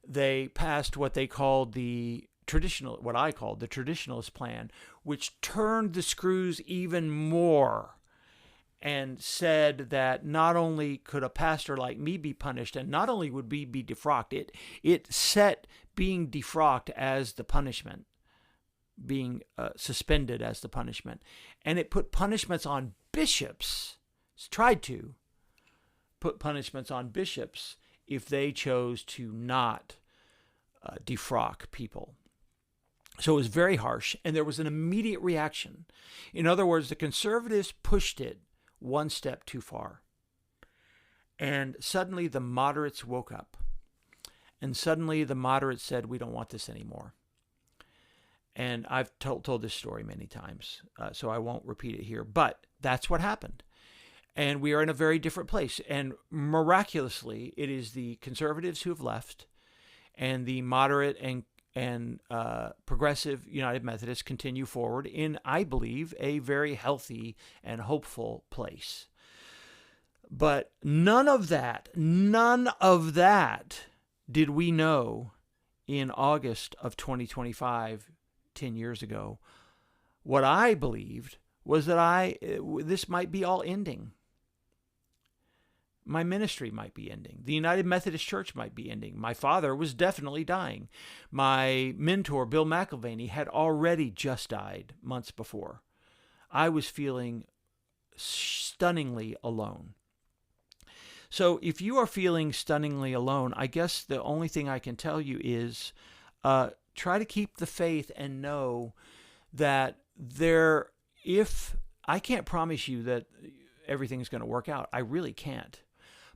They passed what they called what I called the traditionalist plan, which turned the screws even more and said that not only could a pastor like me be punished, and not only would we be defrocked, it set being defrocked as the punishment, being suspended as the punishment. And it put punishments on bishops, tried to put punishments on bishops if they chose to not defrock people. So it was very harsh, and there was an immediate reaction. In other words, the conservatives pushed it one step too far. And suddenly the moderates woke up. And suddenly the moderates said, we don't want this anymore. And I've told this story many times, so I won't repeat it here. But that's what happened. And we are in a very different place. And miraculously, it is the conservatives who have left, and the moderate and progressive United Methodists continue forward in, I believe, a very healthy and hopeful place. But none of that did we know in August of 2025, 10 years ago. What I believed was that this might be all ending. My ministry might be ending. The United Methodist Church might be ending. My father was definitely dying. My mentor, Bill McIlvaney, had already just died months before. I was feeling stunningly alone. So if you are feeling stunningly alone, I guess the only thing I can tell you is try to keep the faith and know that I can't promise you that everything's going to work out. I really can't.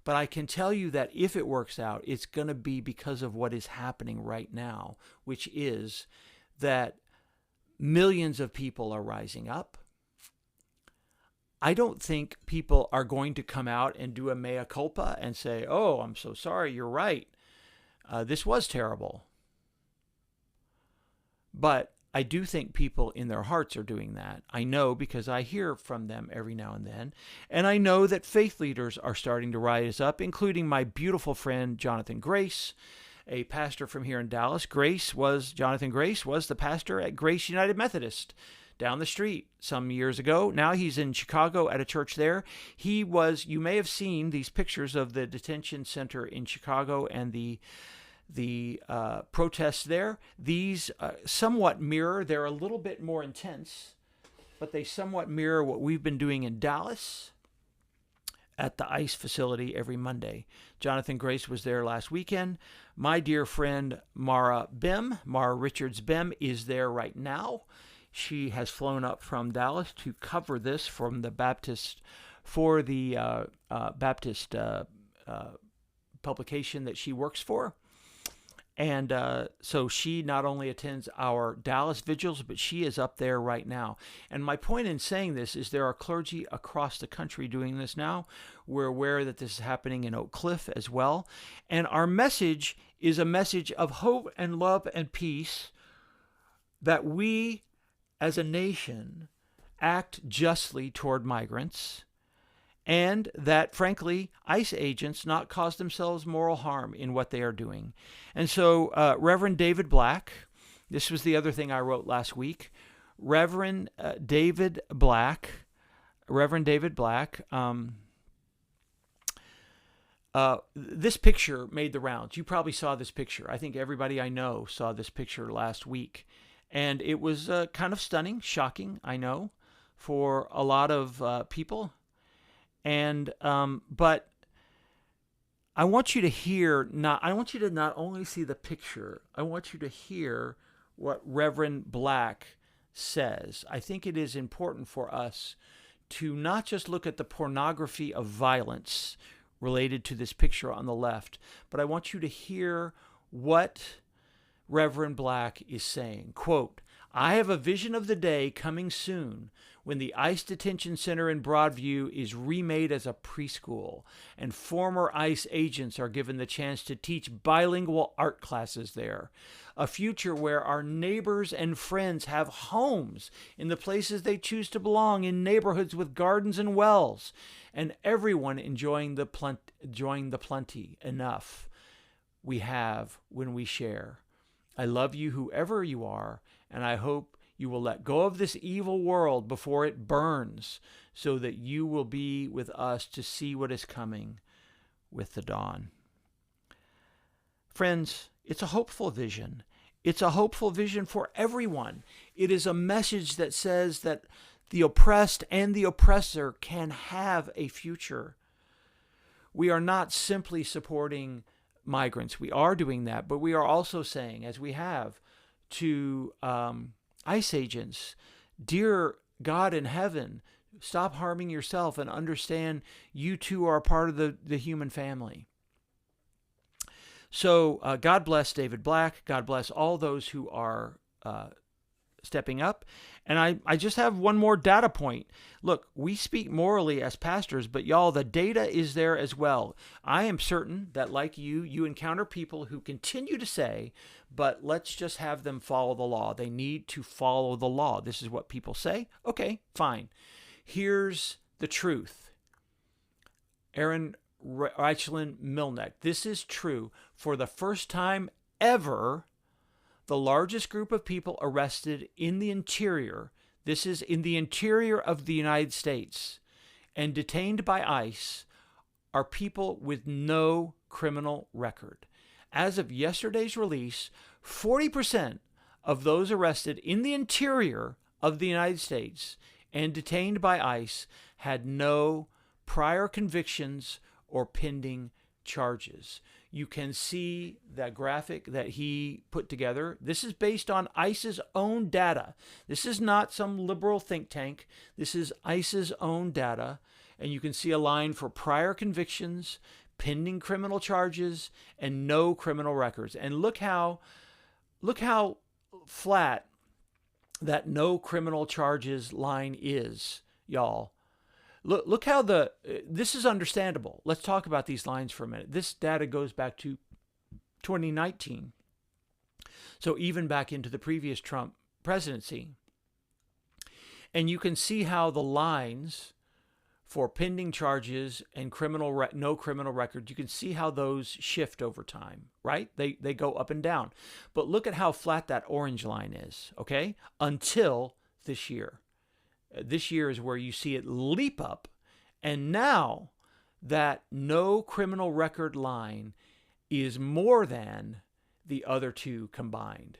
But I can tell you that if it works out, it's going to be because of what is happening right now, which is that millions of people are rising up. I don't think people are going to come out and do a mea culpa and say, oh, I'm so sorry, you're right. This was terrible. But I do think people in their hearts are doing that. I know because I hear from them every now and then. And I know that faith leaders are starting to rise up, including my beautiful friend, Jonathan Grace, a pastor from here in Dallas. Jonathan Grace was the pastor at Grace United Methodist down the street some years ago. Now he's in Chicago at a church there. You may have seen these pictures of the detention center in Chicago and the protests there. These somewhat mirror, they're a little bit more intense, but they somewhat mirror what we've been doing in Dallas at the ICE facility every Monday. Jonathan Grace was there last weekend. My dear friend Mara Richards Bem, is there right now. She has flown up from Dallas to cover this for the Baptist publication that she works for. And so she not only attends our Dallas vigils, but she is up there right now. And my point in saying this is there are clergy across the country doing this now. We're aware that this is happening in Oak Cliff as well. And our message is a message of hope and love and peace, that we as a nation act justly toward migrants, and that, frankly, ICE agents not cause themselves moral harm in what they are doing. And so Reverend David Black, this was the other thing I wrote last week, Reverend David Black, This picture made the rounds. You probably saw this picture. I think everybody I know saw this picture last week. And it was kind of stunning, shocking, I know, for a lot of people. And but I want you to hear, I want you to not only see the picture, I want you to hear what Reverend Black says. I think it is important for us to not just look at the pornography of violence related to this picture on the left, but I want you to hear what Reverend Black is saying. Quote, "I have a vision of the day coming soon when the ICE detention center in Broadview is remade as a preschool and former ICE agents are given the chance to teach bilingual art classes there. A future where our neighbors and friends have homes in the places they choose to belong, in neighborhoods with gardens and wells, and everyone enjoying the plenty enough we have when we share. I love you whoever you are, and I hope you will let go of this evil world before it burns, so that you will be with us to see what is coming with the dawn." Friends, it's a hopeful vision. It's a hopeful vision for everyone. It is a message that says that the oppressed and the oppressor can have a future. We are not simply supporting migrants. We are doing that, but we are also saying, as we have to ICE agents, dear God in heaven, stop harming yourself and understand you too are a part of the human family. So God bless David Black. God bless all those who are stepping up. And I just have one more data point. Look, we speak morally as pastors, but y'all, the data is there as well. I am certain that, like you encounter people who continue to say, but let's just have them follow the law. They need to follow the law. This is what people say. Okay, fine. Here's the truth. Aaron Reichlin Milneck, this is true. For the first time ever, the largest group of people arrested in the interior, this is in the interior of the United States, and detained by ICE, are people with no criminal record. As of yesterday's release, 40% of those arrested in the interior of the United States and detained by ICE had no prior convictions or pending charges. You can see that graphic that he put together. This is based on ICE's own data. This is not some liberal think tank. This is ICE's own data. And you can see a line for prior convictions, pending criminal charges, and no criminal records. And look how flat that no criminal charges line is, y'all. Look how this is understandable. Let's talk about these lines for a minute. This data goes back to 2019. So even back into the previous Trump presidency. And you can see how the lines for pending charges and no criminal record, you can see how those shift over time, right? They go up and down. But look at how flat that orange line is, okay? Until this year. This year is where you see it leap up. And now that no criminal record line is more than the other two combined.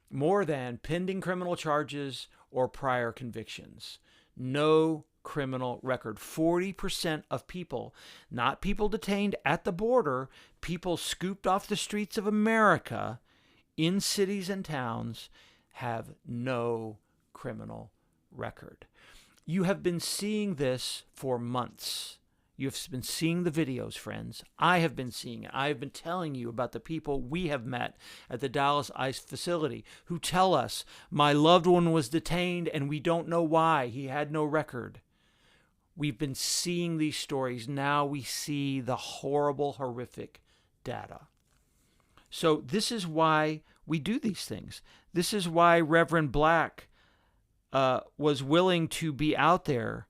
More than pending criminal charges or prior convictions. No criminal record. 40% of people, not people detained at the border, people scooped off the streets of America in cities and towns have no criminal record. You have been seeing this for months. You have been seeing the videos, friends. I have been seeing it. I have been telling you about the people we have met at the Dallas ICE facility who tell us, my loved one was detained and we don't know why. He had no record. We've been seeing these stories. Now we see the horrible, horrific data. So this is why we do these things. This is why Reverend Black was willing to be out there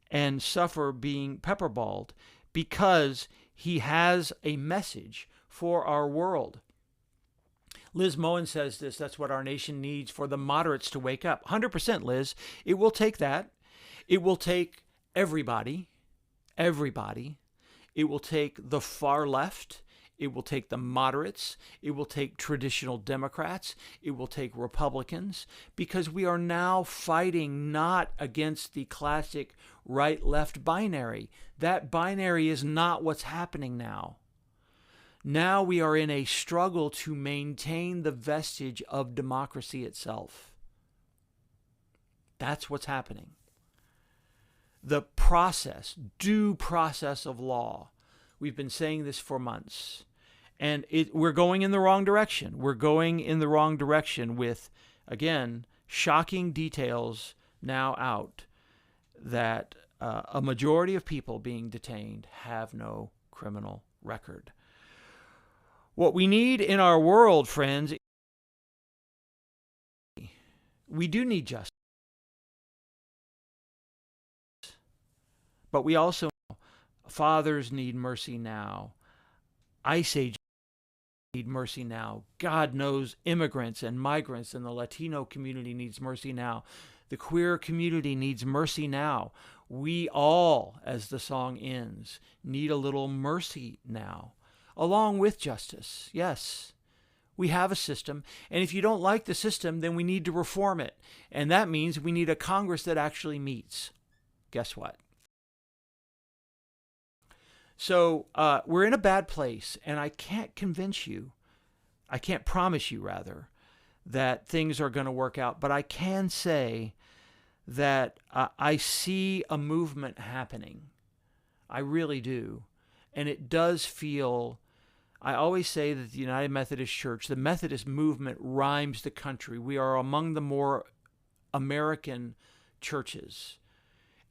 and suffer being pepperballed, because he has a message for our world. Liz Moen says this, that's what our nation needs for the moderates to wake up. 100%, Liz. It will take that. It will take everybody. It will take the far left. It will take the moderates. It will take traditional Democrats. It will take Republicans, because we are now fighting not against the classic right-left binary. That binary is not what's happening now. Now we are in a struggle to maintain the vestige of democracy itself. That's what's happening. The process, due process of law. We've been saying this for months. And we're going in the wrong direction. We're going in the wrong direction with, again, shocking details now out that a majority of people being detained have no criminal record. What we need in our world, friends, we do need justice. But we also know fathers need mercy now. Ice Age need mercy now. God knows immigrants and migrants and the Latino community needs mercy now. The queer community needs mercy now. We all, as the song ends, need a little mercy now, along with justice. Yes, we have a system, and if you don't like the system, then we need to reform it. And that means we need a Congress that actually meets. Guess what? So we're in a bad place, and I can't convince you, I can't promise you, rather, that things are going to work out. But I can say that I see a movement happening. I really do. And it does feel, I always say that the United Methodist Church, the Methodist movement, rhymes the country. We are among the more American churches.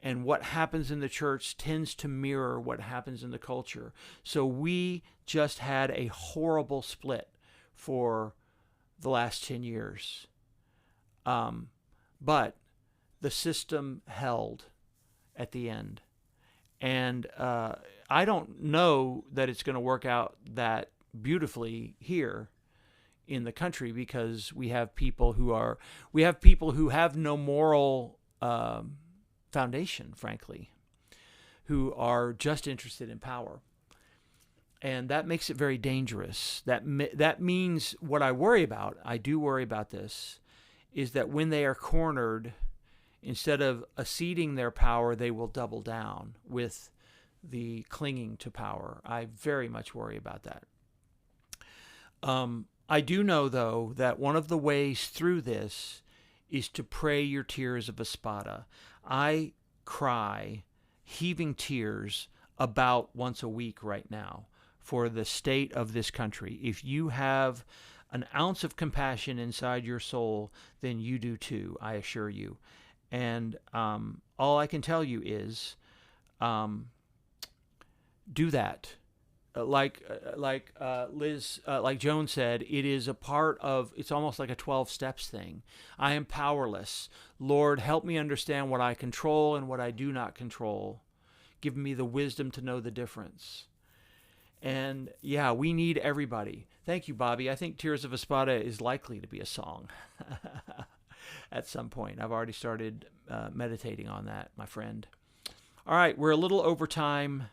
And what happens in the church tends to mirror what happens in the culture. So we just had a horrible split for the last 10 years. But the system held at the end. And I don't know that it's going to work out that beautifully here in the country, because we have people who have no moral foundation, frankly, who are just interested in power. And that makes it very dangerous. That means what I worry about, I do worry about this, is that when they are cornered, instead of acceding their power, they will double down with the clinging to power. I very much worry about that. I do know, though, that one of the ways through this is to pray your tears of Espada. I cry heaving tears about once a week right now for the state of this country. If you have an ounce of compassion inside your soul, then you do too, I assure you. And all I can tell you is do that. Like Joan said, it is a part of, it's almost like a 12 steps thing. I am powerless. Lord, help me understand what I control and what I do not control. Give me the wisdom to know the difference. And yeah, we need everybody. Thank you, Bobby. I think Tears of Espada is likely to be a song at some point. I've already started meditating on that, my friend. All right, we're a little over time.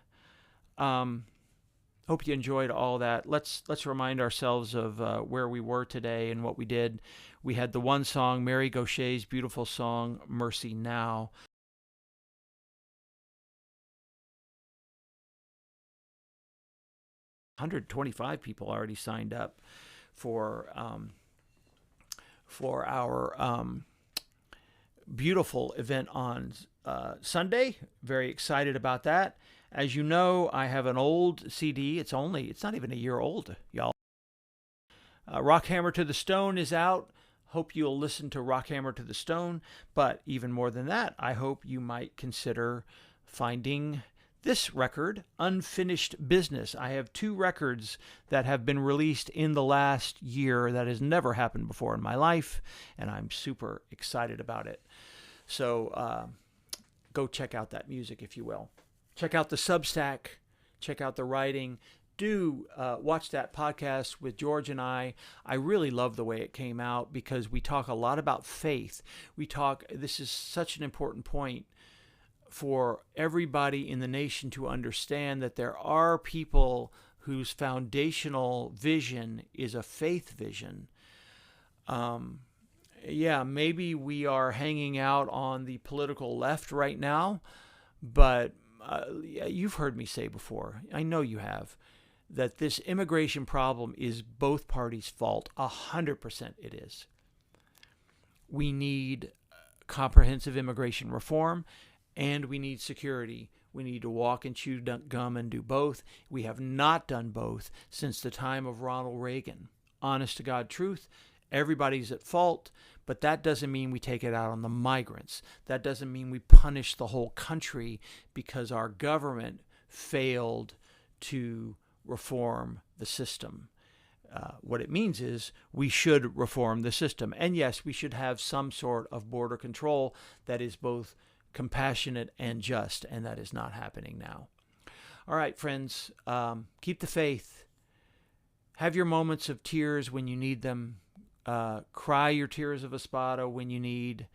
Hope you enjoyed all that. Let's remind ourselves of where we were today and what we did. We had the one song, Mary Gaucher's beautiful song, Mercy Now. $125 people already signed up for our beautiful event on Sunday. Very excited about that. As you know, I have an old CD. It's not even a year old, y'all. Rock Hammer to the Stone is out. Hope you'll listen to Rock Hammer to the Stone. But even more than that, I hope you might consider finding this record, Unfinished Business. I have 2 records that have been released in the last year. That has never happened before in my life, and I'm super excited about it. So go check out that music, if you will. Check out the Substack. Check out the writing. Do watch that podcast with George and I. I really love the way it came out because we talk a lot about faith. This is such an important point. for everybody in the nation to understand that there are people whose foundational vision is a faith vision. Yeah, maybe we are hanging out on the political left right now, but you've heard me say before, I know you have, that this immigration problem is both parties' fault. 100% it is. We need comprehensive immigration reform, and we need security. We need to walk and chew gum and do both. We have not done both since the time of Ronald Reagan. Honest to God truth, everybody's at fault, but that doesn't mean we take it out on the migrants. That doesn't mean we punish the whole country because our government failed to reform the system. What it means is we should reform the system. And yes, we should have some sort of border control that is both compassionate and just, and that is not happening now. All right, friends, keep the faith. Have your moments of tears when you need them. Cry your tears of espada when you need.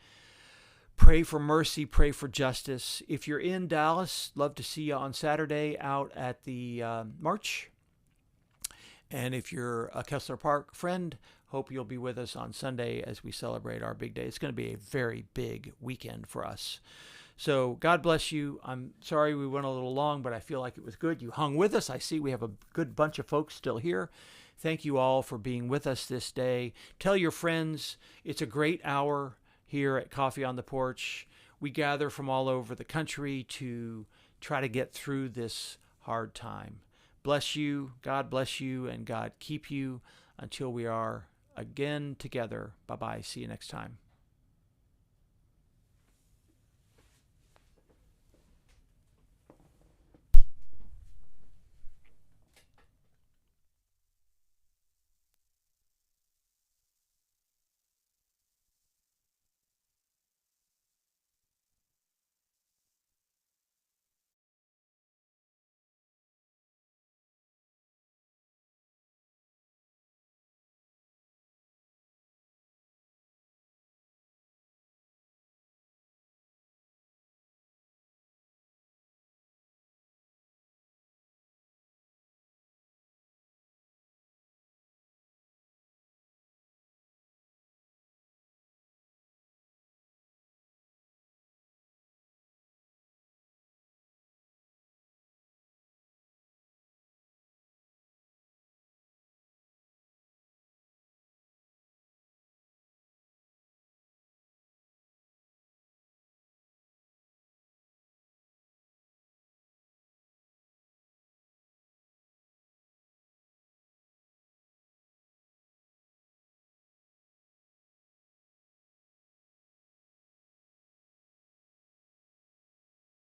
Pray for mercy, pray for justice. If you're in Dallas, love to see you on Saturday out at the march. And if you're a Kessler Park friend, hope you'll be with us on Sunday as we celebrate our big day. It's going to be a very big weekend for us. So God bless you. I'm sorry we went a little long, but I feel like it was good. You hung with us. I see we have a good bunch of folks still here. Thank you all for being with us this day. Tell your friends. It's a great hour here at Coffee on the Porch. We gather from all over the country to try to get through this hard time. Bless you, God bless you, and God keep you until we are again together. Bye-bye. See you next time.